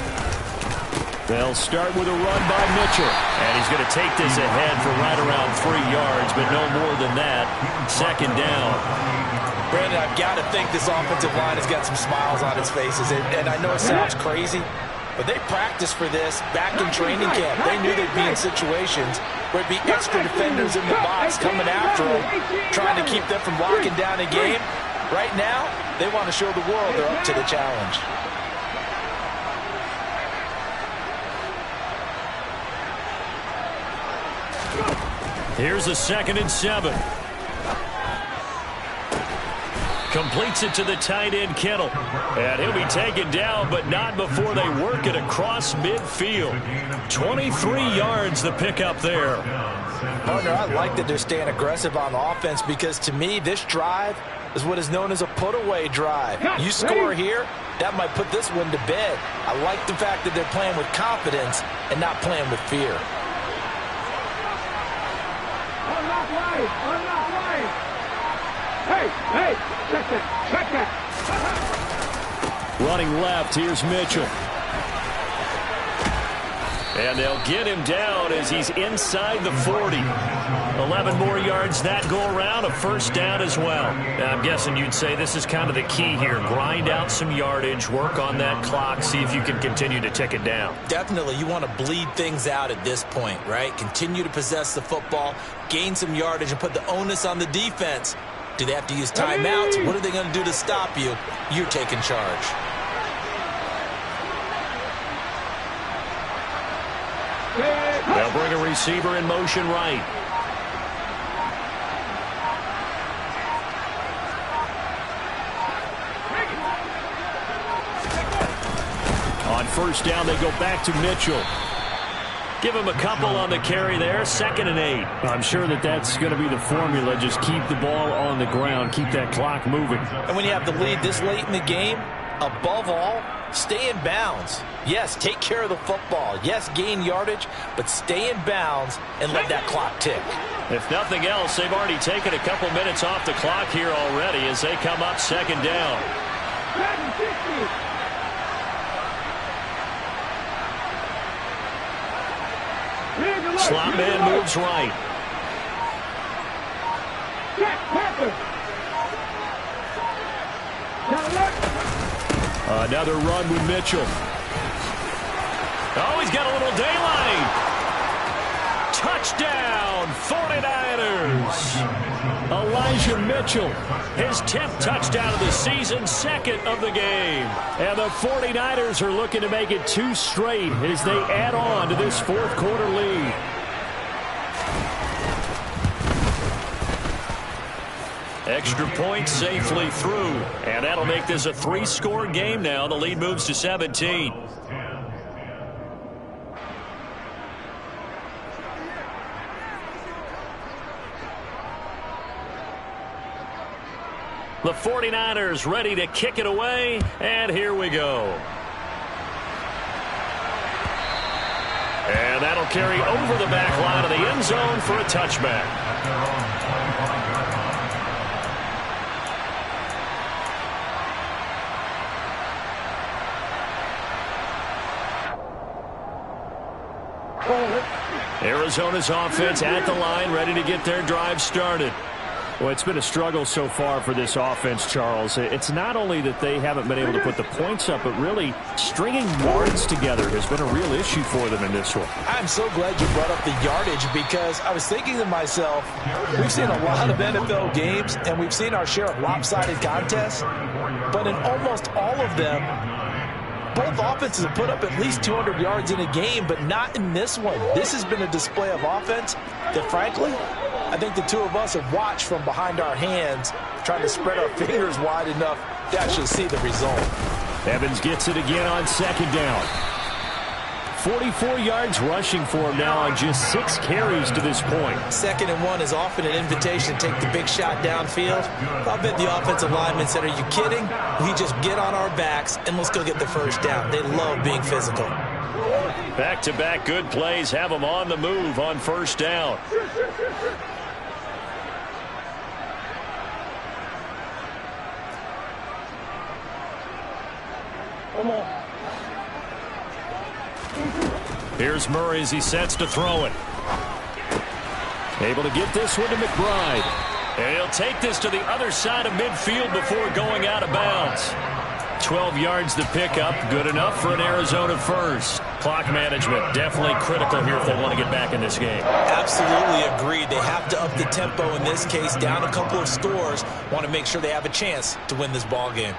They'll start with a run by Mitchell. And he's going to take this ahead for right around 3 yards, but no more than that. Second down. Brandon, I've got to think this offensive line has got some smiles on its faces. And I know it sounds crazy, but they practiced for this back in training camp. They knew they'd be in situations where it'd be extra defenders in the box coming after them, trying to keep them from locking down a game. Right now, they want to show the world they're up to the challenge. Here's a 2nd and 7. Completes it to the tight end, Kittle. And he'll be taken down, but not before they work it across midfield. 23 yards the pickup there. Partner, I like that they're staying aggressive on offense because to me, this drive is what is known as a put-away drive. You score here, that might put this one to bed. I like the fact that they're playing with confidence and not playing with fear. Unlock line, unlock line. Hey, check that. Running left, here's Mitchell. And they'll get him down as he's inside the 40. 11 more yards that go around, a first down as well. Now, I'm guessing you'd say this is kind of the key here. Grind out some yardage, work on that clock, see if you can continue to tick it down. Definitely, you want to bleed things out at this point, right? Continue to possess the football, gain some yardage, and put the onus on the defense. Do they have to use timeouts? What are they going to do to stop you? You're taking charge. They'll bring a receiver in motion right. On first down, they go back to Mitchell. Give him a couple on the carry there. 2nd and 8. I'm sure that's going to be the formula. Just keep the ball on the ground. Keep that clock moving. And when you have the lead this late in the game, above all, stay in bounds. Yes, take care of the football. Yes, gain yardage, but stay in bounds and let that clock tick. If nothing else, they've already taken a couple minutes off the clock here already as they come up 2nd down. Slot man moves right. Another run with Mitchell. Oh, he's got a little daylight. Touchdown, 49ers. Elijah Mitchell, his 10th touchdown of the season, 2nd of the game. And the 49ers are looking to make it 2 straight as they add on to this fourth quarter lead. Extra point safely through. And that'll make this a 3-score game now. The lead moves to 17. The 49ers ready to kick it away, and here we go. That'll carry over the back line of the end zone for a touchback. Arizona's offense at the line, ready to get their drive started. Well, it's been a struggle so far for this offense, Charles. It's not only that they haven't been able to put the points up, but really stringing yards together has been a real issue for them in this one. I'm so glad you brought up the yardage, because I was thinking to myself, we've seen a lot of NFL games, and we've seen our share of lopsided contests, but in almost all of them, both offenses have put up at least 200 yards in a game, but not in this one. This has been a display of offense that, frankly, I think the two of us have watched from behind our hands, trying to spread our fingers wide enough to actually see the result. Evans gets it again on second down. 44 yards rushing for him now on just 6 carries to this point. 2nd and 1 is often an invitation to take the big shot downfield. I bet the offensive linemen said, are you kidding? We just get on our backs and let's go get the first down. They love being physical. Back-to-back good plays have them on the move on first down. Here's Murray as he sets to throw it. Able to get this one to McBride. And he'll take this to the other side of midfield before going out of bounds. 12 yards to pick up. Good enough for an Arizona first. Clock management definitely critical here if they want to get back in this game. Absolutely agreed. They have to up the tempo in this case, down a couple of scores. Want to make sure they have a chance to win this ball game.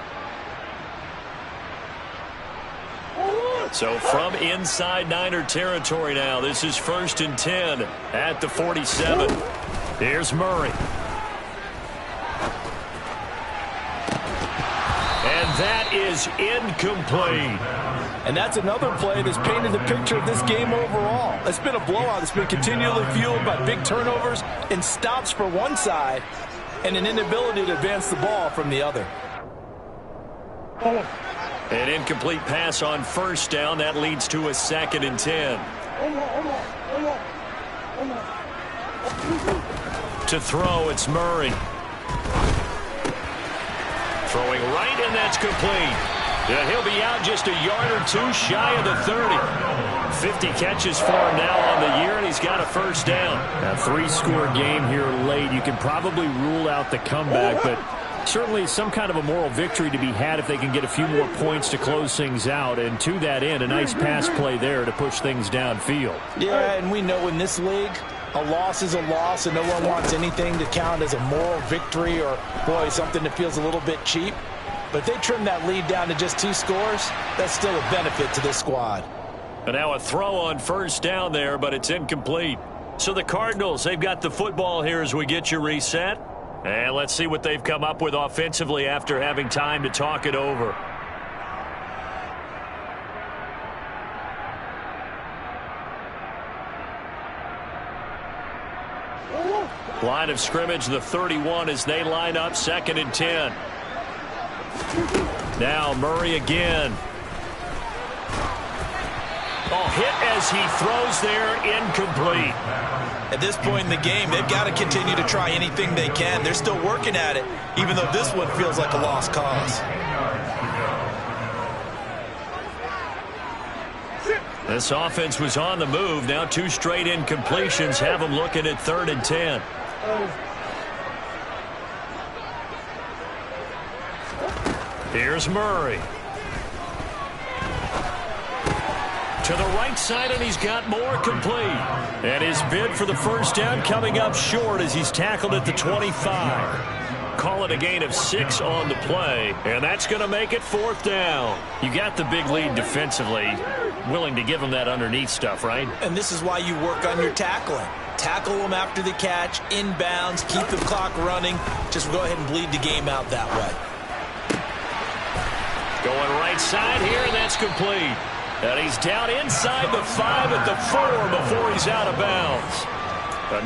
So from inside Niner territory now, this is 1st and 10 at the 47. Here's Murray. And that is incomplete. And that's another play that's painted the picture of this game overall. It's been a blowout. It's been continually fueled by big turnovers and stops for one side and an inability to advance the ball from the other. An incomplete pass on first down. That leads to a 2nd and 10. To throw, it's Murray. Throwing right, and that's complete. Yeah, he'll be out just a yard or two shy of the 30. 50 catches for him now on the year, and he's got a first down. A 3-score game here late. You can probably rule out the comeback, but certainly some kind of a moral victory to be had if they can get a few more points to close things out. And to that end, a nice pass play there to push things downfield. Yeah, and we know in this league, a loss is a loss, and no one wants anything to count as a moral victory or, boy, something that feels a little bit cheap. But if they trim that lead down to just 2 scores, that's still a benefit to this squad. And now a throw on first down there, but it's incomplete. So the Cardinals, they've got the football here as we get you reset. And let's see what they've come up with offensively after having time to talk it over. Line of scrimmage, the 31 as they line up, 2nd and 10. Now Murray again. Oh, hit as he throws there, incomplete. At this point in the game, they've got to continue to try anything they can. They're still working at it, even though this one feels like a lost cause. This offense was on the move. Now 2 straight incompletions have them looking at 3rd and 10. Here's Murray. To the right side, and he's got more complete. And his bid for the first down coming up short as he's tackled at the 25. Call it a gain of 6 on the play, and that's going to make it 4th down. You got the big lead defensively. Willing to give them that underneath stuff, right? And this is why you work on your tackling. Tackle them after the catch, inbounds, keep the clock running. Just go ahead and bleed the game out that way. Going right side here, and that's complete. And he's down inside the 5 at the 4 before he's out of bounds.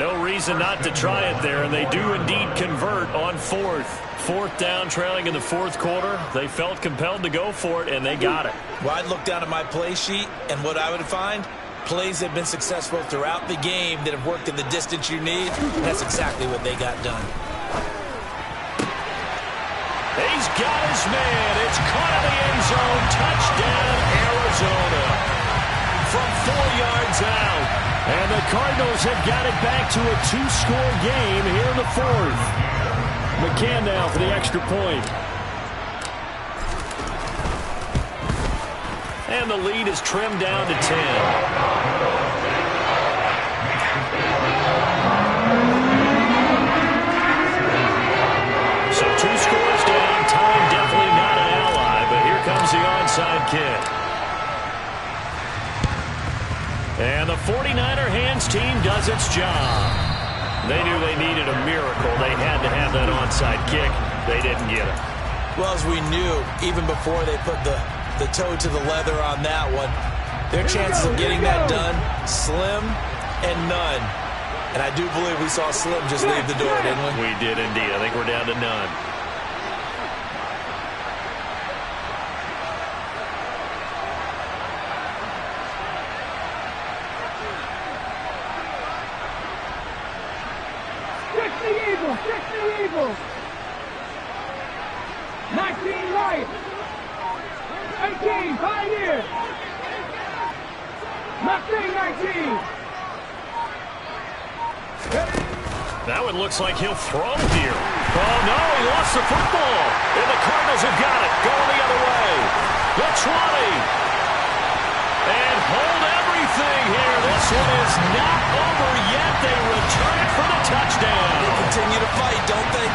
No reason not to try it there, and they do indeed convert on 4th. 4th down, trailing in the 4th quarter. They felt compelled to go for it, and they got it. Well, I'd look down at my play sheet, and what I would find, Plays have been successful throughout the game that have worked in the distance you need. That's exactly what they got done. He's got his man. It's caught in the end zone. Touchdown, Arizona. From 4 yards out. And the Cardinals have got it back to a 2-score game here in the 4th. McCann now for the extra point. And the lead is trimmed down to 10. So 2 scores down. Time definitely not an ally, but here comes the onside kick. And the 49er hands team does its job. They knew they needed a miracle. They had to have that onside kick. They didn't get it. Well, as we knew, even before they put the toe to the leather on that one, their chances of getting that done, slim and none. And I do believe we saw Slim just leave the door, didn't we? We did indeed. I think we're down to none. Fix the Eagles. 19 Lions. 18 Pioneers. Mustang 19. That one looks like he'll throw here. Oh, no, he lost the football. And the Cardinals have got it. Going the other way. The 20. And hold everything here. This one is not over yet. They return it for the touchdown. They continue to fight, don't they?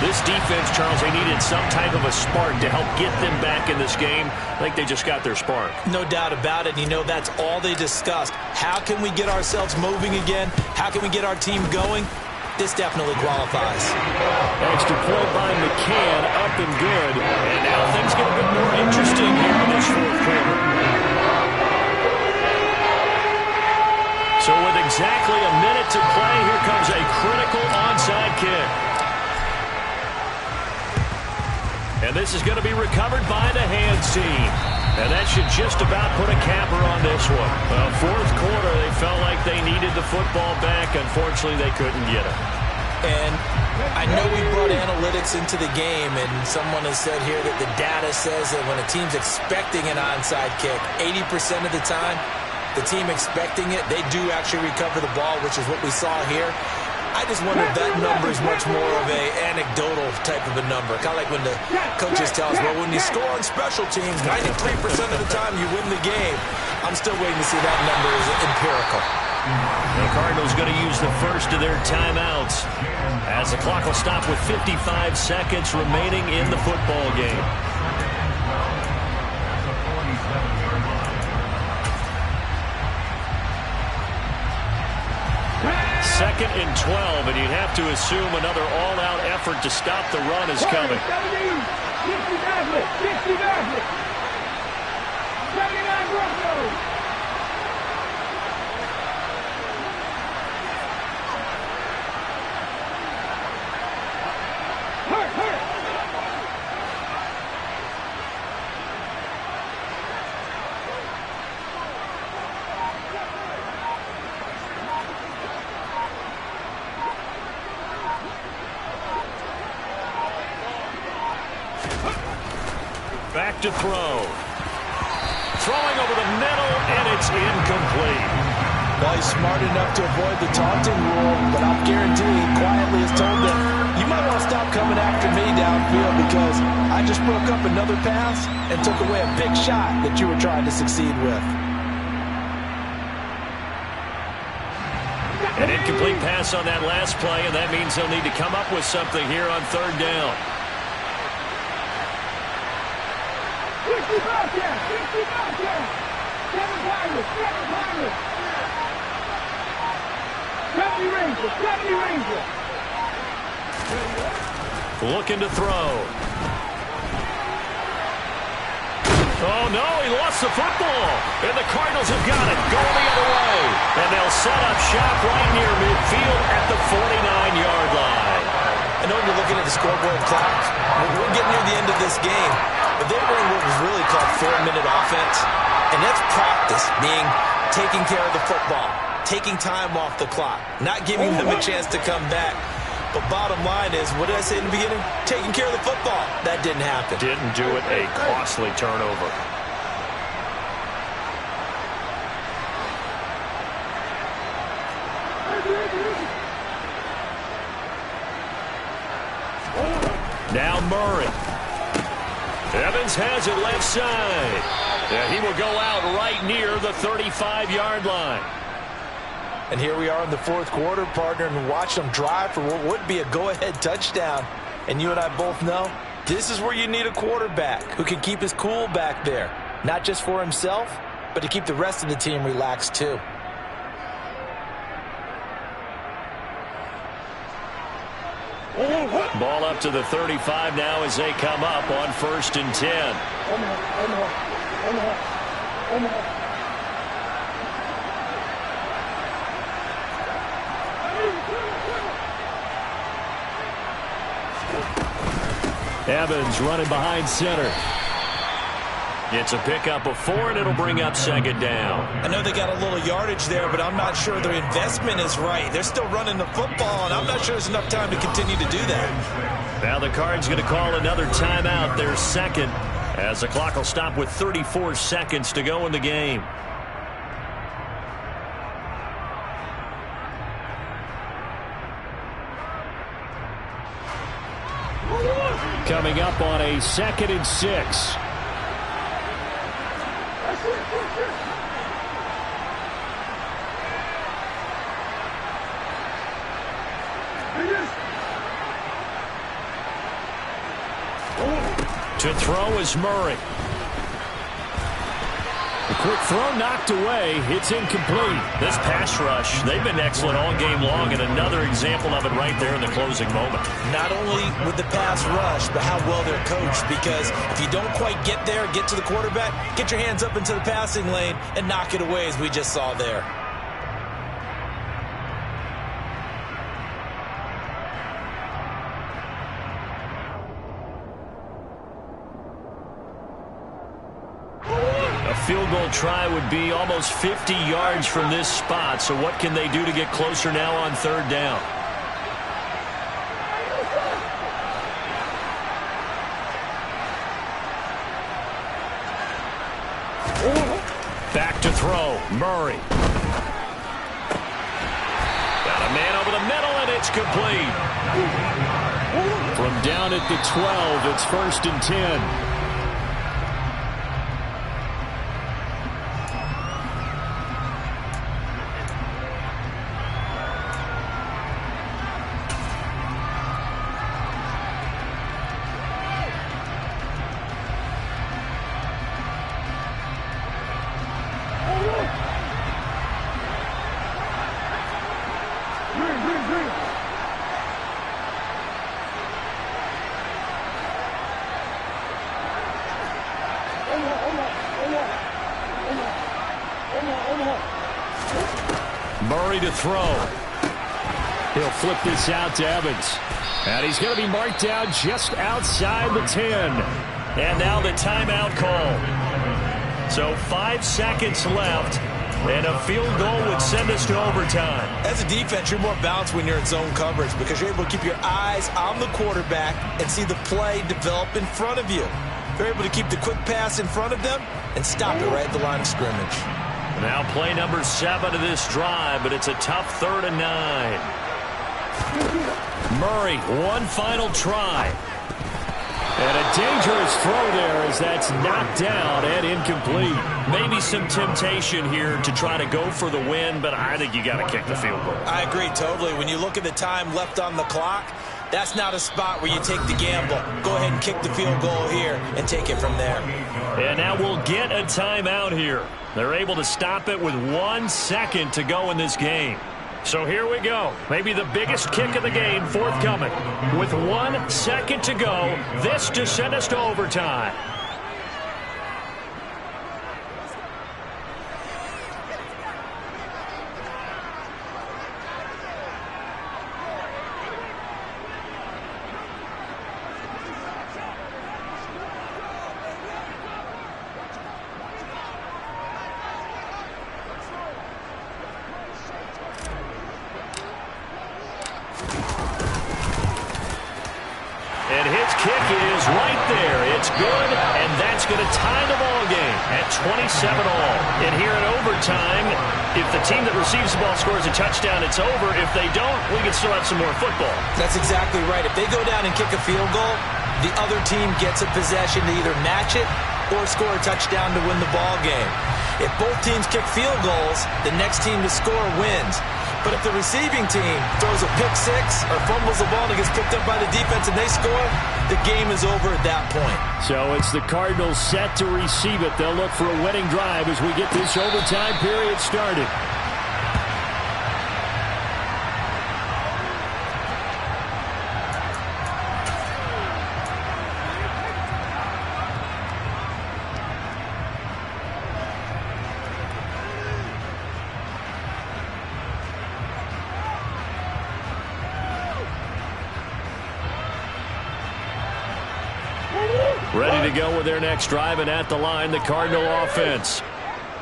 This defense, Charles, they needed some type of a spark to help get them back in this game. I think they just got their spark. No doubt about it. You know, that's all they discussed. How can we get ourselves moving again? How can we get our team going? This definitely qualifies. Extra point by McCann, up and good. And now things get a bit more interesting here in this 4th quarter. So with exactly a minute to play, here comes a critical onside kick. And this is going to be recovered by the hands team. And that should just about put a capper on this one. 4th quarter, they felt like they needed the football back. Unfortunately, they couldn't get it. And I know we brought analytics into the game, and someone has said here that the data says that when a team's expecting an onside kick, 80% of the time, the team expecting it, they do actually recover the ball, which is what we saw here. I just wonder if that number is much more of a anecdotal type of a number. Kind of like when the coaches tell us, well, when you score on special teams, 93% of the time you win the game. I'm still waiting to see that number is empirical. The Cardinals going to use the first of their timeouts as the clock will stop with 55 seconds remaining in the football game. Second and 12, and you'd have to assume another all-out effort to stop the run is coming. 70 Bagley. 60 Bagley. 79 Broncos. Hurt. Back to throw. Throwing over the middle, and it's incomplete. Well, he's smart enough to avoid the taunting rule, but I'll guarantee he quietly has told them, you might want to stop coming after me downfield because I just broke up another pass and took away a big shot that you were trying to succeed with. An incomplete pass on that last play, and that means they'll need to come up with something here on 3rd down. 50 Bobcats. 7 Pirates. 70 Rangers. Looking to throw. Oh, no, he lost the football. And the Cardinals have got it. Going the other way. And they'll set up shop right near midfield at the 49-yard line. I know when you're looking at the scoreboard clock, we're getting near the end of this game, but they were in what was really called 4-minute offense. And that's practice, being taking care of the football, taking time off the clock, not giving them a chance to come back. But bottom line is, what did I say in the beginning? Taking care of the football. That didn't happen. Didn't do it. A costly turnover. Now Murray. Evans has it left side. And he will go out right near the 35-yard line. And here we are in the fourth quarter, partner, and watch them drive for what would be a go-ahead touchdown. And you and I both know this is where you need a quarterback who can keep his cool back there. Not just for himself, but to keep the rest of the team relaxed too. Ball up to the 35 now as they come up on 1st and 10. Evans running behind center. It's a pickup of 4, and it'll bring up 2nd down. I know they got a little yardage there, but I'm not sure their investment is right. They're still running the football, and I'm not sure there's enough time to continue to do that. Now the Cards going to call another timeout, their second, as the clock will stop with 34 seconds to go in the game. Coming up on a 2nd and 6. To throw is Murray. The quick throw knocked away. It's incomplete. This pass rush, they've been excellent all game long, and another example of it right there in the closing moment. Not only with the pass rush, but how well they're coached, because if you don't quite get there, get to the quarterback, get your hands up into the passing lane and knock it away, as we just saw there. Field goal try would be almost 50 yards from this spot. So what can they do to get closer now on 3rd down? Back to throw. Murray. Got a man over the middle, and it's complete. From down at the 12, it's 1st and 10. Murray to throw. He'll flip this out to Evans. And he's going to be marked down just outside the 10. And now the timeout call. So 5 seconds left, and a field goal would send us to overtime. As a defense, you're more balanced when you're in zone coverage because you're able to keep your eyes on the quarterback and see the play develop in front of you. You're able to keep the quick pass in front of them and stop it right at the line of scrimmage. Now play number 7 of this drive, but it's a tough 3rd and 9. Murray, one final try. And a dangerous throw there as that's knocked down and incomplete. Maybe some temptation here to try to go for the win, but I think you got to kick the field goal. I agree totally. When you look at the time left on the clock, that's not a spot where you take the gamble. Go ahead and kick the field goal here and take it from there. And now we'll get a timeout here. They're able to stop it with 1 second to go in this game. So here we go. Maybe the biggest kick of the game forthcoming. With 1 second to go, this to send us to overtime. kick is right there. It's good, and that's going to tie the ball game at 27-all. And here in overtime, if the team that receives the ball scores a touchdown, it's over. If they don't, we can still have some more football. That's exactly right. If they go down and kick a field goal, the other team gets a possession to either match it or score a touchdown to win the ball game. If both teams kick field goals, the next team to score wins. But if the receiving team throws a pick six or fumbles the ball and it gets picked up by the defense and they score, the game is over at that point. So it's the Cardinals set to receive it. They'll look for a winning drive as we get this overtime period started. Ready to go with their next drive, and at the line, the Cardinal offense.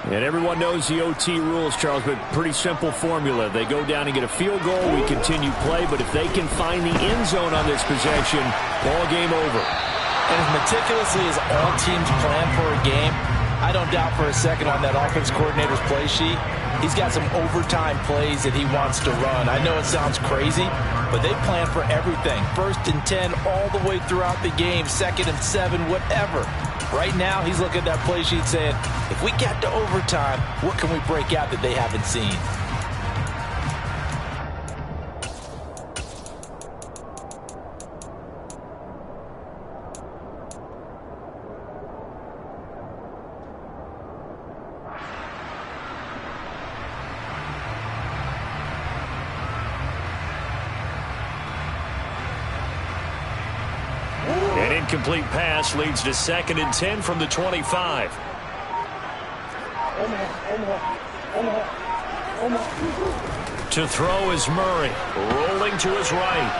And everyone knows the OT rules, Charles, but pretty simple formula. They go down and get a field goal, we continue play, but if they can find the end zone on this possession, ball game over. And as meticulously as all teams plan for a game, I don't doubt for a second on that offense coordinator's play sheet, he's got some overtime plays that he wants to run. I know it sounds crazy, but they plan for everything. 1st and 10 all the way throughout the game, 2nd and 7, whatever. Right now, he's looking at that play sheet saying, if we get to overtime, what can we break out that they haven't seen? An incomplete pass leads to 2nd and 10 from the 25. To throw is Murray, rolling to his right.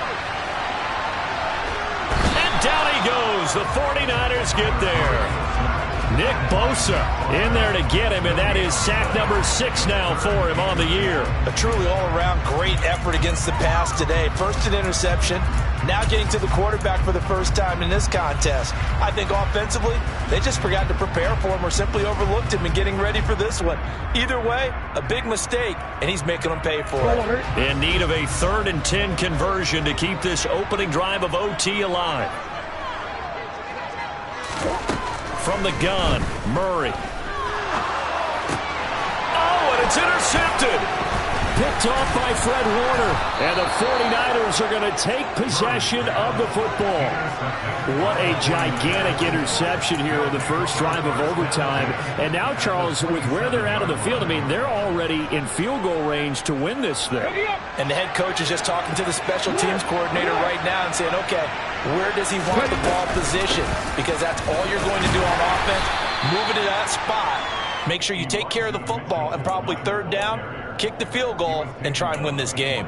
And down he goes. The 49ers get there. Nick Bosa in there to get him, and that is sack number 6 now for him on the year. A truly all-around great effort against the pass today. First an interception, now getting to the quarterback for the first time in this contest. I think offensively, they just forgot to prepare for him or simply overlooked him in getting ready for this one. Either way, a big mistake, and he's making them pay for it. In need of a 3rd and 10 conversion to keep this opening drive of OT alive. From the gun, Murray. Oh, and it's intercepted. Picked off by Fred Warner. And the 49ers are going to take possession of the football. What a gigantic interception here in the first drive of overtime. And now, Charles, with where they're at on the field, I mean, they're already in field goal range to win this thing. And the head coach is just talking to the special teams coordinator right now and saying, okay, where does he want the ball positioned? Because that's all you're going to do on offense. Move it to that spot. Make sure you take care of the football, and probably 3rd down, kick the field goal, and try and win this game.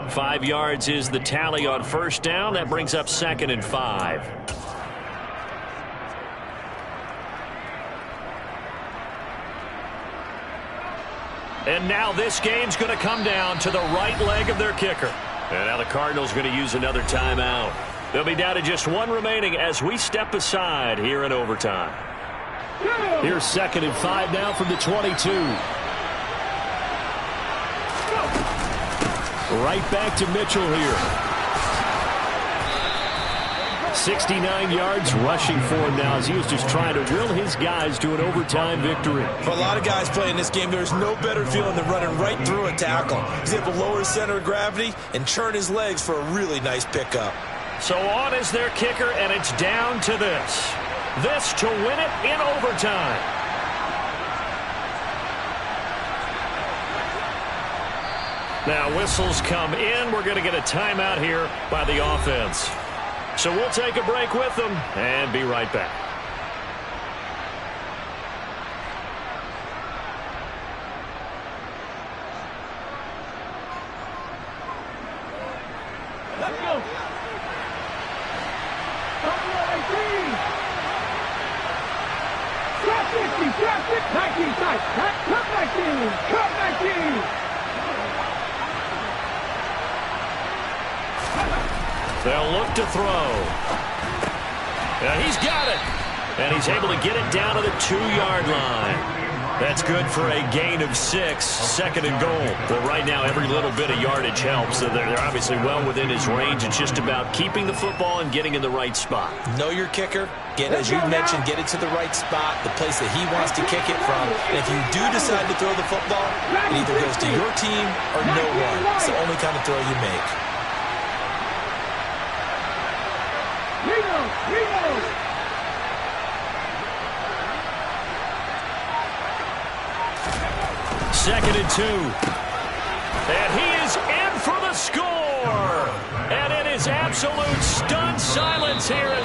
5 yards is the tally on 1st down. That brings up 2nd and 5. And now this game's going to come down to the right leg of their kicker. And now the Cardinals going to use another timeout. They'll be down to just 1 remaining as we step aside here in overtime. Here's 2nd and 5 now from the 22. Right back to Mitchell here. 69 yards rushing for him now as he was just trying to will his guys to an overtime victory. For a lot of guys playing this game, there's no better feeling than running right through a tackle. He's able to lower his center of gravity and churn his legs for a really nice pickup. So on is their kicker, and it's down to this. This to win it in overtime. Now whistles come in. We're going to get a timeout here by the offense. So we'll take a break with them and be right back. Let's go. Trap 19 side. Cut 19. Cut 19. They'll look to throw. And he's got it. And he's able to get it down to the 2-yard line. That's good for a gain of 6, second and goal. Well, right now, every little bit of yardage helps. So they're obviously well within his range. It's just about keeping the football and getting in the right spot. Know your kicker. As you mentioned, get it to the right spot, the place that he wants to kick it from. And if you do decide to throw the football, it either goes to your team or no one. It's the only kind of throw you make. Second and 2. And he is in for the score. And it is absolute stunned silence here as